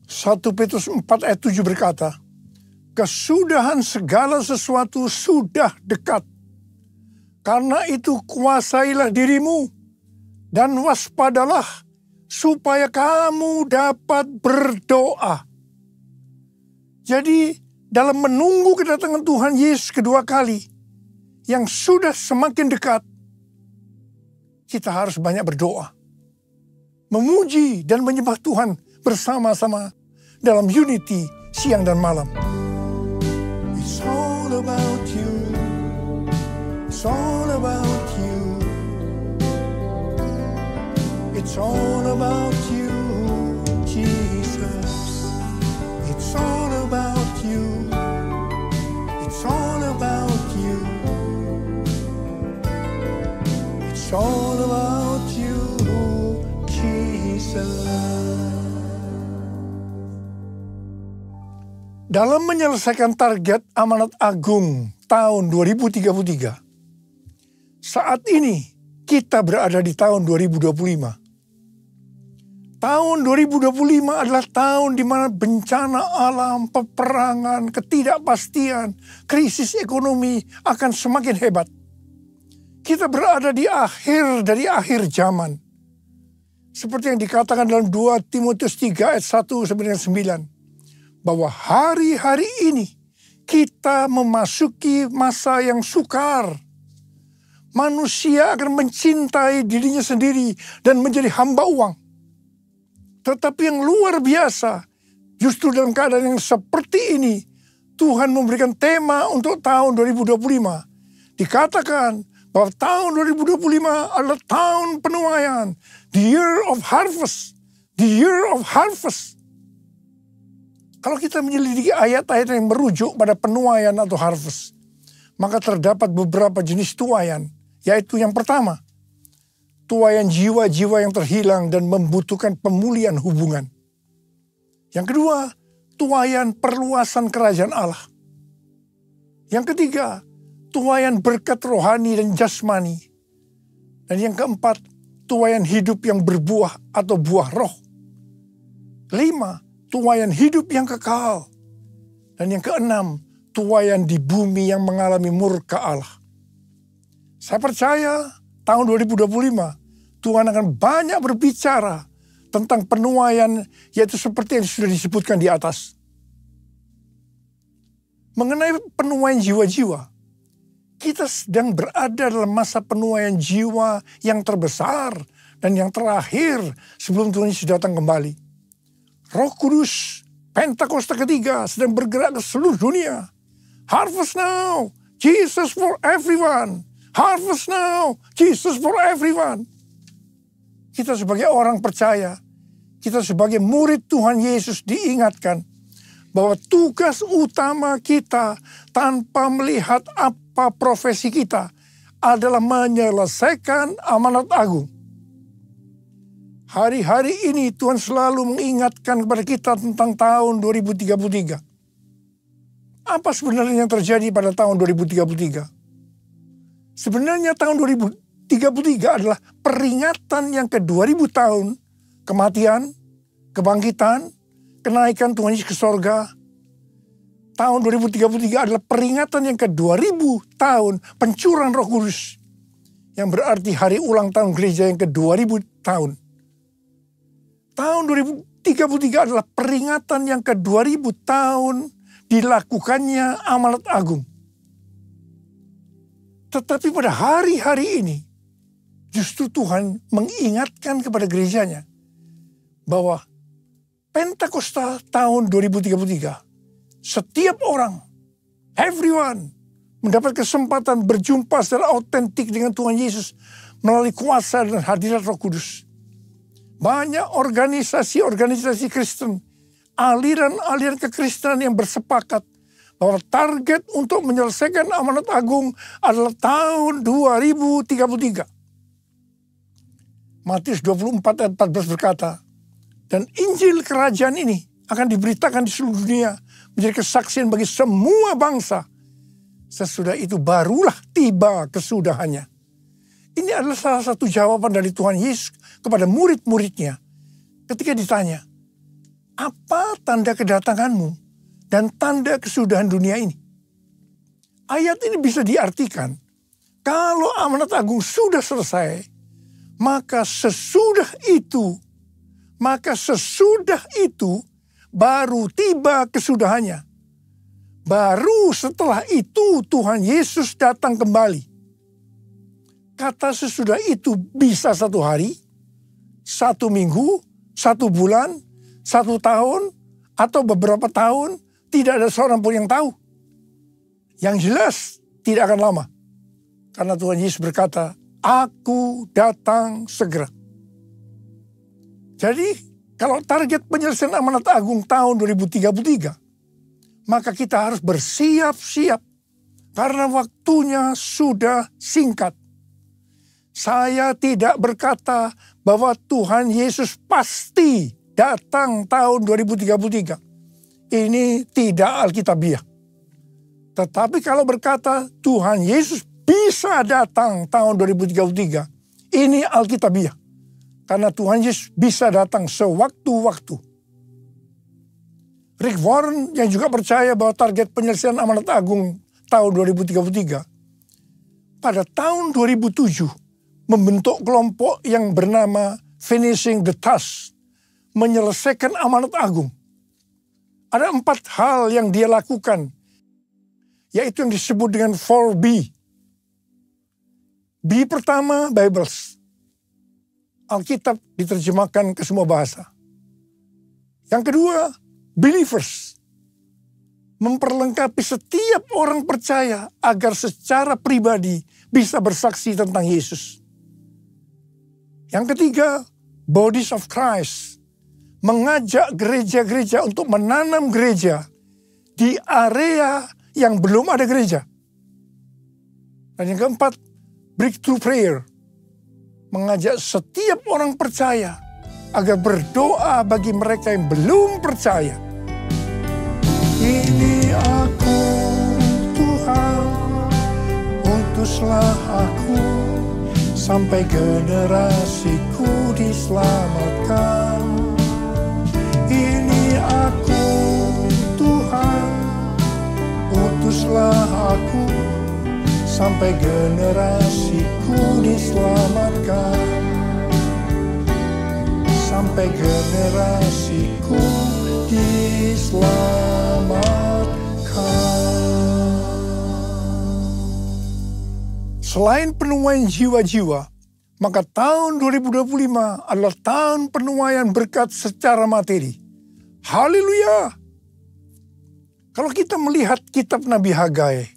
1 Petrus 4 ayat 7 berkata, kesudahan segala sesuatu sudah dekat. Karena itu kuasailah dirimu dan waspadalah supaya kamu dapat berdoa. Jadi dalam menunggu kedatangan Tuhan Yesus kedua kali yang sudah semakin dekat, kita harus banyak berdoa. Memuji dan menyembah Tuhan bersama-sama dalam unity siang dan malam. It's all about you. It's all about you. It's all about you, Jesus. It's all about you. It's all about you. It's all about you, Jesus. Dalam menyelesaikan target amanat agung tahun 2033, saat ini kita berada di tahun 2025. Tahun 2025 adalah tahun di mana bencana alam, peperangan, ketidakpastian, krisis ekonomi akan semakin hebat. Kita berada di akhir dari akhir zaman. Seperti yang dikatakan dalam 2 Timotius 3 ayat 1 sampai 9. Bahwa hari-hari ini kita memasuki masa yang sukar. Manusia akan mencintai dirinya sendiri dan menjadi hamba uang. Tetapi yang luar biasa, justru dalam keadaan yang seperti ini, Tuhan memberikan tema untuk tahun 2025. Dikatakan bahwa tahun 2025 adalah tahun penuaian. The year of harvest. The year of harvest. Kalau kita menyelidiki ayat-ayat yang merujuk pada penuaian atau harvest, maka terdapat beberapa jenis tuaian, yaitu yang pertama, tuaian jiwa-jiwa yang terhilang dan membutuhkan pemulihan hubungan. Yang kedua, tuaian perluasan kerajaan Allah. Yang ketiga, tuaian berkat rohani dan jasmani. Dan yang keempat, tuaian hidup yang berbuah atau buah roh. 5, tuaian hidup yang kekal. Dan yang keenam, tuaian di bumi yang mengalami murka Allah. Saya percaya tahun 2025 Tuhan akan banyak berbicara tentang penuaian, yaitu seperti yang sudah disebutkan di atas. Mengenai penuaian jiwa-jiwa, kita sedang berada dalam masa penuaian jiwa yang terbesar dan yang terakhir sebelum Tuhan Yesus datang kembali. Roh Kudus, Pentakosta ketiga sedang bergerak ke seluruh dunia. Harvest now, Jesus for everyone. Harvest now, Jesus for everyone. Kita sebagai orang percaya, kita sebagai murid Tuhan Yesus diingatkan bahwa tugas utama kita tanpa melihat apa profesi kita adalah menyelesaikan amanat agung. Hari-hari ini Tuhan selalu mengingatkan kepada kita tentang tahun 2033. Apa sebenarnya yang terjadi pada tahun 2033? Sebenarnya tahun 2033 adalah peringatan yang ke-2000 tahun kematian, kebangkitan, kenaikan Tuhan Yesus ke sorga. Tahun 2033 adalah peringatan yang ke-2000 tahun pencurahan Roh Kudus. Yang berarti hari ulang tahun gereja yang ke-2000 tahun. Tahun 2033 adalah peringatan yang ke-2000 tahun dilakukannya amanat agung. Tetapi pada hari-hari ini, justru Tuhan mengingatkan kepada gerejanya bahwa Pentakosta tahun 2033, setiap orang, everyone, mendapat kesempatan berjumpa secara autentik dengan Tuhan Yesus melalui kuasa dan hadirat Roh Kudus. Banyak organisasi-organisasi Kristen, aliran-aliran kekristenan yang bersepakat bahwa target untuk menyelesaikan amanat agung adalah tahun 2033. Matius 24 ayat 14 berkata, dan Injil kerajaan ini akan diberitakan di seluruh dunia menjadi kesaksian bagi semua bangsa. Sesudah itu barulah tiba kesudahannya. Ini adalah salah satu jawaban dari Tuhan Yesus kepada murid-muridnya ketika ditanya, apa tanda kedatanganmu dan tanda kesudahan dunia ini? Ayat ini bisa diartikan, kalau amanat agung sudah selesai, maka sesudah itu baru tiba kesudahannya. Baru setelah itu Tuhan Yesus datang kembali. Kata sesudah itu bisa 1 hari, 1 minggu, 1 bulan, 1 tahun, atau beberapa tahun. Tidak ada seorang pun yang tahu. Yang jelas tidak akan lama. Karena Tuhan Yesus berkata, Aku datang segera. Jadi kalau target penyelesaian amanat agung tahun 2033, maka kita harus bersiap-siap karena waktunya sudah singkat. Saya tidak berkata bahwa Tuhan Yesus pasti datang tahun 2033. Ini tidak alkitabiah. Tetapi kalau berkata Tuhan Yesus bisa datang tahun 2033, ini alkitabiah. Karena Tuhan Yesus bisa datang sewaktu-waktu. Rick Warren yang juga percaya bahwa target penyelesaian amanat agung tahun 2033, pada tahun 2007 membentuk kelompok yang bernama Finishing the Task, menyelesaikan amanat agung. Ada 4 hal yang dia lakukan, yaitu yang disebut dengan 4B. B pertama, Bibles. Alkitab diterjemahkan ke semua bahasa. Yang kedua, believers. Memperlengkapi setiap orang percaya agar secara pribadi bisa bersaksi tentang Yesus. Yang ketiga, bodies of Christ. Mengajak gereja-gereja untuk menanam gereja di area yang belum ada gereja. Dan yang keempat, breakthrough prayer. Mengajak setiap orang percaya agar berdoa bagi mereka yang belum percaya. Ini aku, Tuhan, utuslah aku, sampai generasiku diselamatkan. Ini aku, Tuhan, utuslah aku, sampai generasiku diselamatkan. Sampai generasiku diselamatkan. Selain penuaian jiwa-jiwa, maka tahun 2025 adalah tahun penuaian berkat secara materi. Haleluya! Kalau kita melihat kitab Nabi Hagai,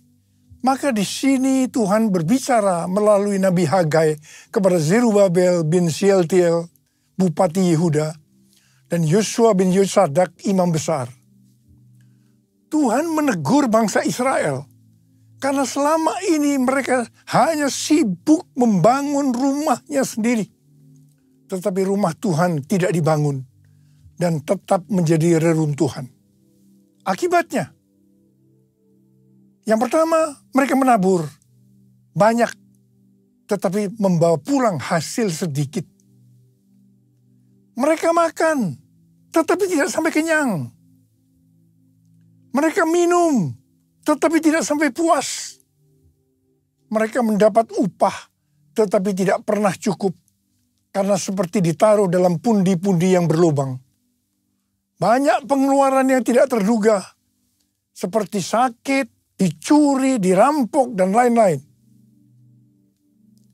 maka di sini Tuhan berbicara melalui Nabi Hagai kepada Zerubabel bin Shealtiel, Bupati Yehuda, dan Yosua bin Yosadak, Imam Besar. Tuhan menegur bangsa Israel, karena selama ini mereka hanya sibuk membangun rumahnya sendiri. Tetapi rumah Tuhan tidak dibangun, dan tetap menjadi reruntuhan. Akibatnya, yang pertama, mereka menabur banyak, tetapi membawa pulang hasil sedikit. Mereka makan, tetapi tidak sampai kenyang. Mereka minum, tetapi tidak sampai puas. Mereka mendapat upah, tetapi tidak pernah cukup, karena seperti ditaruh dalam pundi-pundi yang berlubang. Banyak pengeluaran yang tidak terduga, seperti sakit, dicuri, dirampok, dan lain-lain.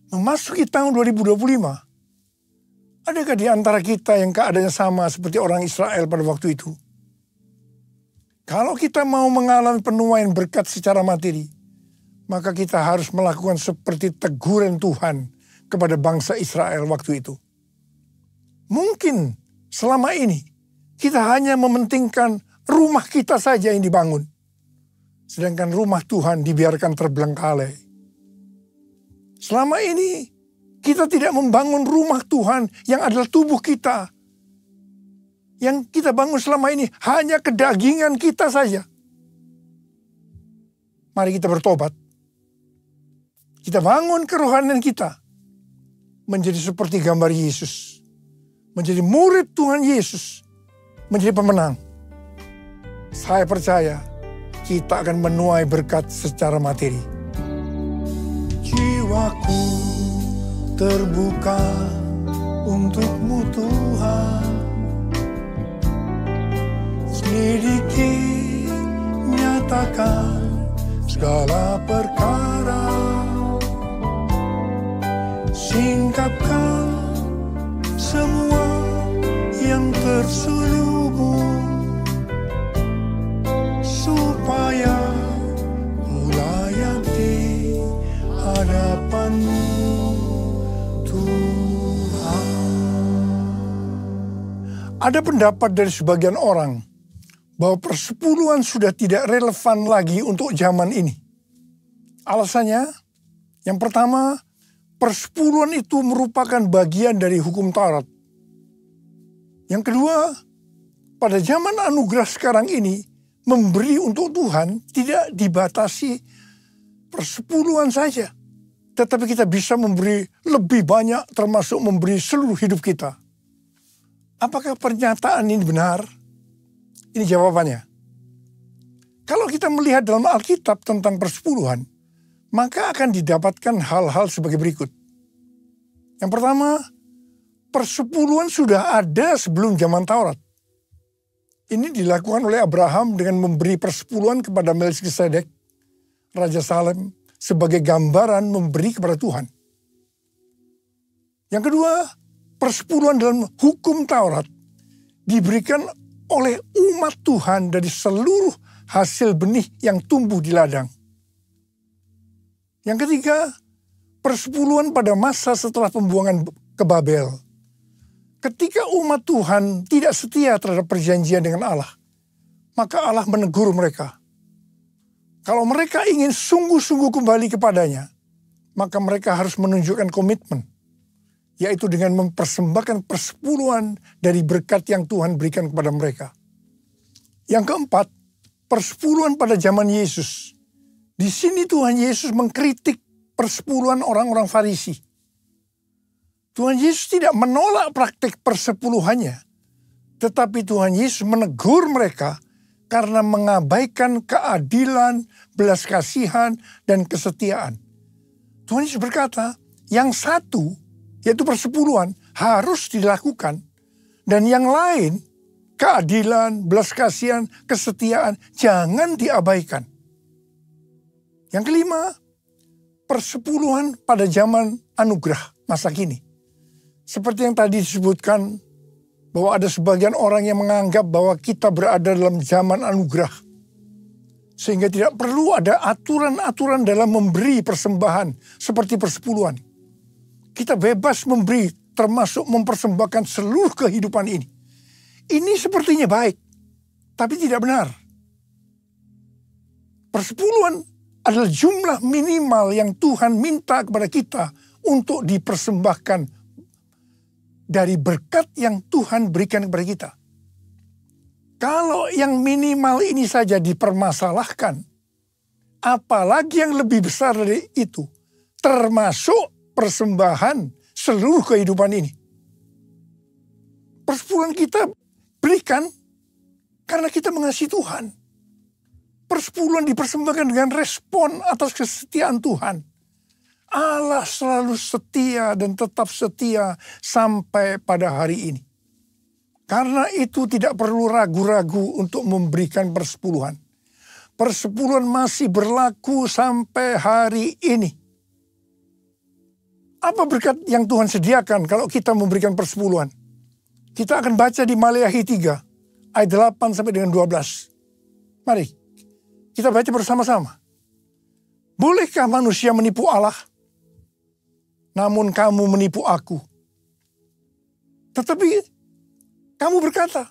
memasuki tahun 2025, adakah di antara kita yang keadaannya sama seperti orang Israel pada waktu itu? Kalau kita mau mengalami penuaian berkat secara materi, maka kita harus melakukan seperti teguran Tuhan kepada bangsa Israel waktu itu. Mungkin selama ini kita hanya mementingkan rumah kita saja yang dibangun, sedangkan rumah Tuhan dibiarkan terbengkalai. Selama ini kita tidak membangun rumah Tuhan yang adalah tubuh kita. Yang kita bangun selama ini hanya kedagingan kita saja. Mari kita bertobat. Kita bangun kerohanian kita menjadi seperti gambar Yesus. Menjadi murid Tuhan Yesus. Menjadi pemenang. Saya percaya kita akan menuai berkat secara materi. Jiwaku terbuka untuk-Mu Tuhan. Selidiki, nyatakan segala perkara. Singkapkan semua yang terselubung, supaya ku layak di hadapan-Mu Tuhan. Ada pendapat dari sebagian orang bahwa persepuluhan sudah tidak relevan lagi untuk zaman ini. Alasannya, yang pertama, persepuluhan itu merupakan bagian dari hukum Taurat. Yang kedua, pada zaman anugerah sekarang ini, memberi untuk Tuhan tidak dibatasi persepuluhan saja. Tetapi kita bisa memberi lebih banyak, termasuk memberi seluruh hidup kita. Apakah pernyataan ini benar? Ini jawabannya. Kalau kita melihat dalam Alkitab tentang persepuluhan, maka akan didapatkan hal-hal sebagai berikut. Yang pertama, persepuluhan sudah ada sebelum zaman Taurat. Ini dilakukan oleh Abraham dengan memberi persepuluhan kepada Melkisedek, Raja Salem, sebagai gambaran memberi kepada Tuhan. Yang kedua, persepuluhan dalam hukum Taurat diberikan oleh umat Tuhan dari seluruh hasil benih yang tumbuh di ladang. Yang ketiga, persepuluhan pada masa setelah pembuangan ke Babel. Ketika umat Tuhan tidak setia terhadap perjanjian dengan Allah, maka Allah menegur mereka. Kalau mereka ingin sungguh-sungguh kembali kepadanya, maka mereka harus menunjukkan komitmen, yaitu dengan mempersembahkan persepuluhan dari berkat yang Tuhan berikan kepada mereka. Yang keempat, persepuluhan pada zaman Yesus. Di sini Tuhan Yesus mengkritik persepuluhan orang-orang Farisi. Tuhan Yesus tidak menolak praktik persepuluhannya, tetapi Tuhan Yesus menegur mereka karena mengabaikan keadilan, belas kasihan, dan kesetiaan. Tuhan Yesus berkata, yang satu, yaitu persepuluhan, harus dilakukan. Dan yang lain, keadilan, belas kasihan, kesetiaan, jangan diabaikan. Yang kelima, persepuluhan pada zaman anugerah masa kini. Seperti yang tadi disebutkan, bahwa ada sebagian orang yang menganggap bahwa kita berada dalam zaman anugerah. Sehingga tidak perlu ada aturan-aturan dalam memberi persembahan seperti persepuluhan. Kita bebas memberi, termasuk mempersembahkan seluruh kehidupan ini. Ini sepertinya baik, tapi tidak benar. Persepuluhan adalah jumlah minimal yang Tuhan minta kepada kita untuk dipersembahkan dari berkat yang Tuhan berikan kepada kita. Kalau yang minimal ini saja dipermasalahkan, apalagi yang lebih besar dari itu, termasuk persembahan seluruh kehidupan ini. Persepuluhan kita berikan karena kita mengasihi Tuhan. Persepuluhan dipersembahkan dengan respon atas kesetiaan Tuhan. Allah selalu setia dan tetap setia sampai pada hari ini. Karena itu tidak perlu ragu-ragu untuk memberikan persepuluhan. Persepuluhan masih berlaku sampai hari ini. Apa berkat yang Tuhan sediakan kalau kita memberikan persepuluhan? Kita akan baca di Maleakhi 3 ayat 8 sampai dengan 12. Mari kita baca bersama-sama. Bolehkah manusia menipu Allah? Namun kamu menipu aku. Tetapi kamu berkata,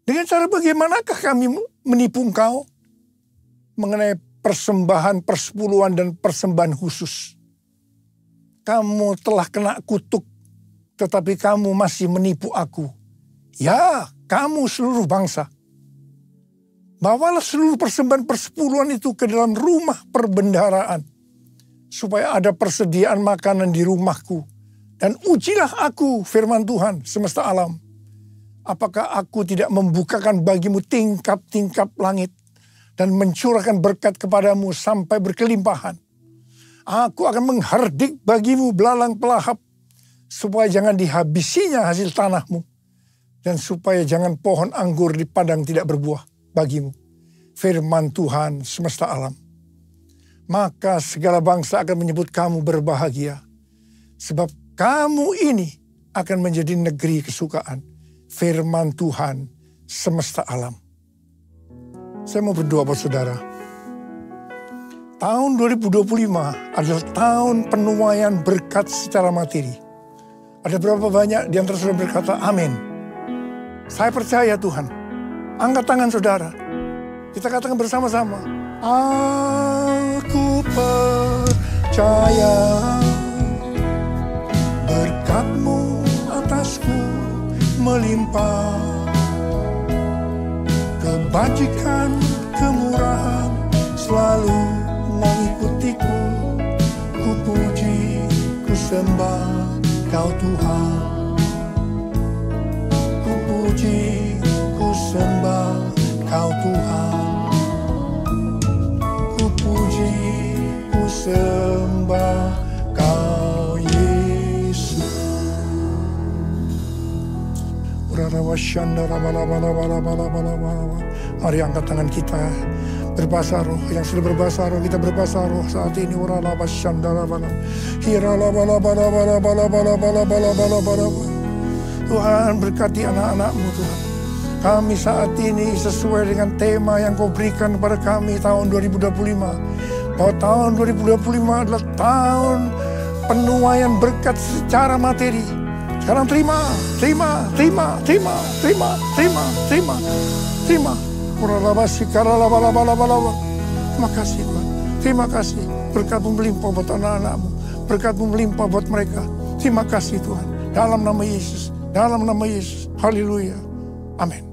dengan cara bagaimanakah kami menipu engkau? Mengenai persembahan, persepuluhan, dan persembahan khusus. Kamu telah kena kutuk, tetapi kamu masih menipu aku. Ya, kamu seluruh bangsa. Bawalah seluruh persembahan persepuluhan itu ke dalam rumah perbendaharaan, supaya ada persediaan makanan di rumahku. Dan ujilah aku, firman Tuhan semesta alam. Apakah aku tidak membukakan bagimu tingkap-tingkap langit dan mencurahkan berkat kepadamu sampai berkelimpahan. Aku akan menghardik bagimu belalang pelahap, supaya jangan dihabisinya hasil tanahmu, dan supaya jangan pohon anggur di padang tidak berbuah bagimu. Firman Tuhan semesta alam. Maka segala bangsa akan menyebut kamu berbahagia, sebab kamu ini akan menjadi negeri kesukaan. Firman Tuhan semesta alam. Saya mau berdoa buat saudara. Tahun 2025 adalah tahun penuaian berkat secara materi. Ada berapa banyak di antara saudara berkata amin? Saya percaya Tuhan. Angkat tangan saudara. Kita katakan bersama-sama. Aku percaya berkat-Mu atasku melimpah. Kebajikan, kemurahan selalu mengikutiku. Ku puji, ku sembah Kau Tuhan. Ku puji, ku sembah Kau Tuhan. Ku puji, ku sembah Kau Yesus. Mari angkat tangan kita berbahasa roh. Yang sudah berbahasa roh, kita berbahasa roh saat ini. Tuhan berkati anak-anak-Mu Tuhan. Kami saat ini sesuai dengan tema yang Kau berikan kepada kami tahun 2025. Bahwa tahun 2025 adalah tahun penuaian berkat secara materi. Sekarang terima. Terima kasih Tuhan. Terima kasih. Berkat-Mu melimpah buat anak-anak-Mu. Berkat-Mu melimpah buat mereka. Terima kasih Tuhan. Dalam nama Yesus. Dalam nama Yesus. Haleluya. Amin.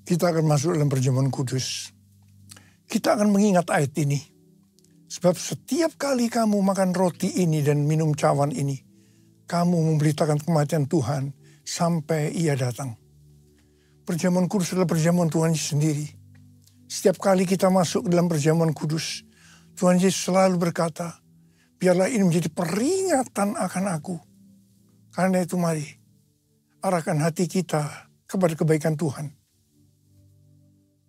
Kita akan masuk dalam perjamuan kudus. Kita akan mengingat ayat ini. Sebab setiap kali kamu makan roti ini dan minum cawan ini, kamu memberitakan kematian Tuhan sampai Ia datang. Perjamuan kudus adalah perjamuan Tuhan Yesus sendiri. Setiap kali kita masuk ke dalam perjamuan kudus, Tuhan Yesus selalu berkata, biarlah ini menjadi peringatan akan aku. Karena itu mari, arahkan hati kita kepada kebaikan Tuhan.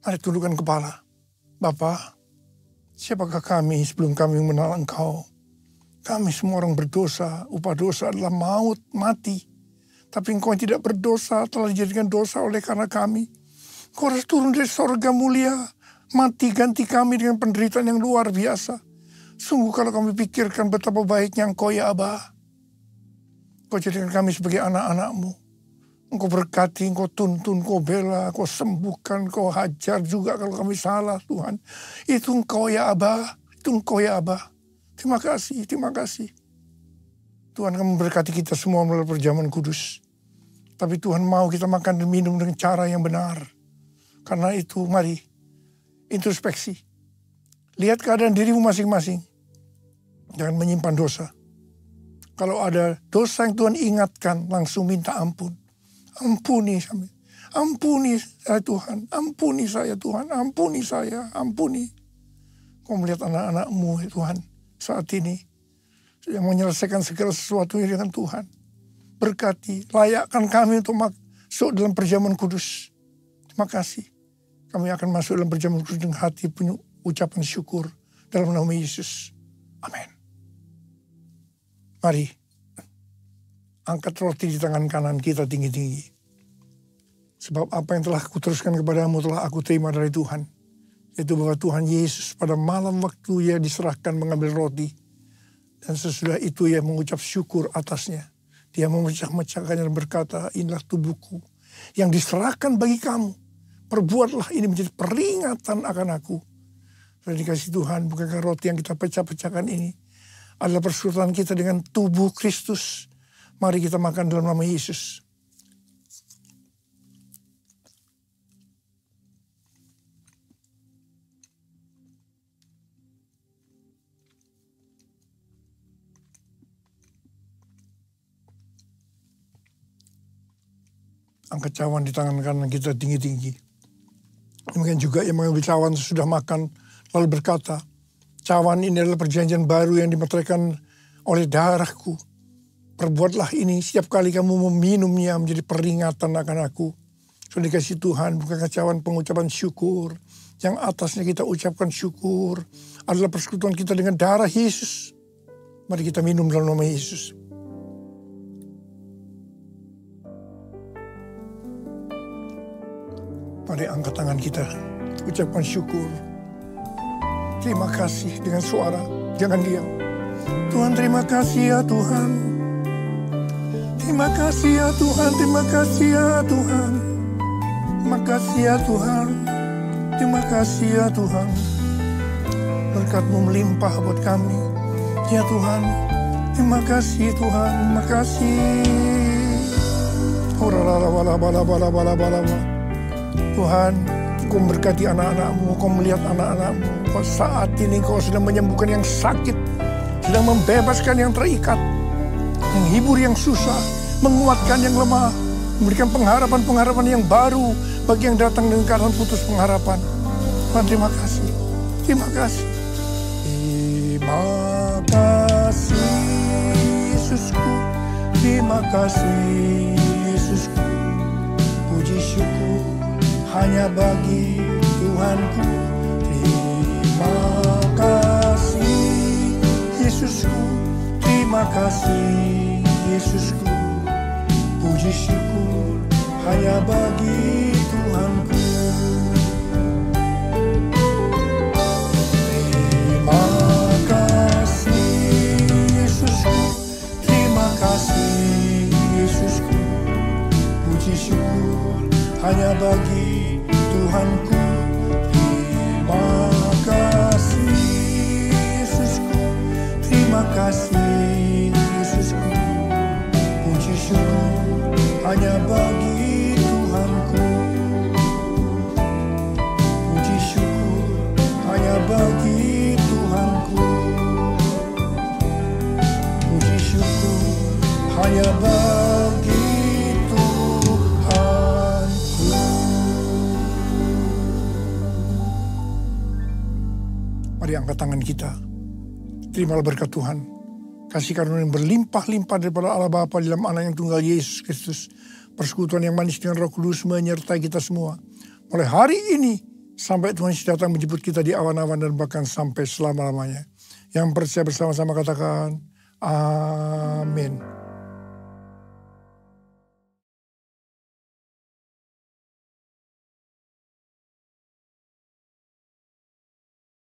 Mari tundukkan kepala. Bapa, siapakah kami sebelum kami mengenal Engkau? Kami semua orang berdosa, upah dosa adalah maut, mati. Tapi Engkau yang tidak berdosa telah dijadikan dosa oleh karena kami. Engkau harus turun dari sorga mulia, mati ganti kami dengan penderitaan yang luar biasa. Sungguh kalau kami pikirkan betapa baiknya Engkau ya Aba. Engkau jadikan kami sebagai anak-anak-Mu. Engkau berkati, Engkau tuntun, Engkau bela, Engkau sembuhkan, Engkau hajar juga kalau kami salah Tuhan. Itu Engkau ya Aba, itu Engkau ya Aba. Terima kasih, terima kasih. Tuhan akan memberkati kita semua melalui perjamuan kudus. Tapi Tuhan mau kita makan dan minum dengan cara yang benar. Karena itu mari, introspeksi. Lihat keadaan dirimu masing-masing. Jangan menyimpan dosa. Kalau ada dosa yang Tuhan ingatkan, langsung minta ampun. Ampuni saya Tuhan, ampuni saya Tuhan, ampuni saya, ampuni. Kau melihat anak-anak-Mu Tuhan saat ini yang menyelesaikan segala sesuatu dengan Tuhan. Berkati, layakkan kami untuk masuk dalam perjamuan kudus. Terima kasih. Kami akan masuk dalam perjamuan kudus dengan hati penuh ucapan syukur dalam nama Yesus. Amin. Mari, angkat roti di tangan kanan kita tinggi-tinggi. Sebab apa yang telah kuteruskan kepadamu telah aku terima dari Tuhan. Yaitu bahwa Tuhan Yesus pada malam waktu ia diserahkan mengambil roti. Dan sesudah itu ia mengucap syukur atasnya. Dia memecah-mecahkannya dan berkata, inilah tubuhku yang diserahkan bagi kamu. Perbuatlah ini menjadi peringatan akan aku. Dan dikasih Tuhan, bukankah roti yang kita pecah-pecahkan ini adalah persekutuan kita dengan tubuh Kristus. Mari kita makan dalam nama Yesus. Angkat cawan di tangan kanan kita tinggi-tinggi. Demikian juga yang mengambil cawan sesudah makan lalu berkata, cawan ini adalah perjanjian baru yang dimeteraikan oleh darahku. Perbuatlah ini setiap kali kamu meminumnya menjadi peringatan akan aku. Sudah dikasih Tuhan, bukankah cawan pengucapan syukur. Yang atasnya kita ucapkan syukur adalah persekutuan kita dengan darah Yesus. Mari kita minum dalam nama Yesus. Mari angkat tangan kita, ucapkan syukur. Terima kasih dengan suara, jangan diam. Tuhan terima kasih ya Tuhan. Terima kasih ya Tuhan, terima kasih ya Tuhan. Terima kasih ya Tuhan, terima kasih ya Tuhan. Berkat-Mu melimpah buat kami. Ya Tuhan, terima kasih Tuhan, terima kasih. Tuhan, Kau memberkati anak-anak-Mu, Kau melihat anak-anak-Mu. Kau saat ini Kau sedang menyembuhkan yang sakit, sedang membebaskan yang terikat, menghibur yang susah, menguatkan yang lemah, memberikan pengharapan-pengharapan yang baru bagi yang datang dengan keadaan putus pengharapan. Tuhan, terima kasih. Terima kasih. Terima kasih Yesusku. Terima kasih Yesusku. Puji syukur hanya bagi Tuhanku. Terima kasih Yesusku. Terima kasih Yesusku. Puji syukur hanya bagi Tuhanku. Terima kasih Yesusku. Terima kasih Yesusku. Puji syukur hanya bagi Tuhanku. Terima kasih Yesusku. Terima kasih Yesusku. Puji syukur hanya bagi Tuhanku. Puji syukur hanya bagi Tuhanku. Puji syukur hanya bagi Mari angkat tangan kita. Terimalah berkat Tuhan. Kasih karunia yang berlimpah-limpah daripada Allah Bapa dalam Anak yang tunggal Yesus Kristus. Persekutuan yang manis dengan Roh Kudus menyertai kita semua. Mulai hari ini sampai Tuhan Yesus datang menjemput kita di awan-awan dan bahkan sampai selama-lamanya. Yang percaya bersama-sama katakan amin.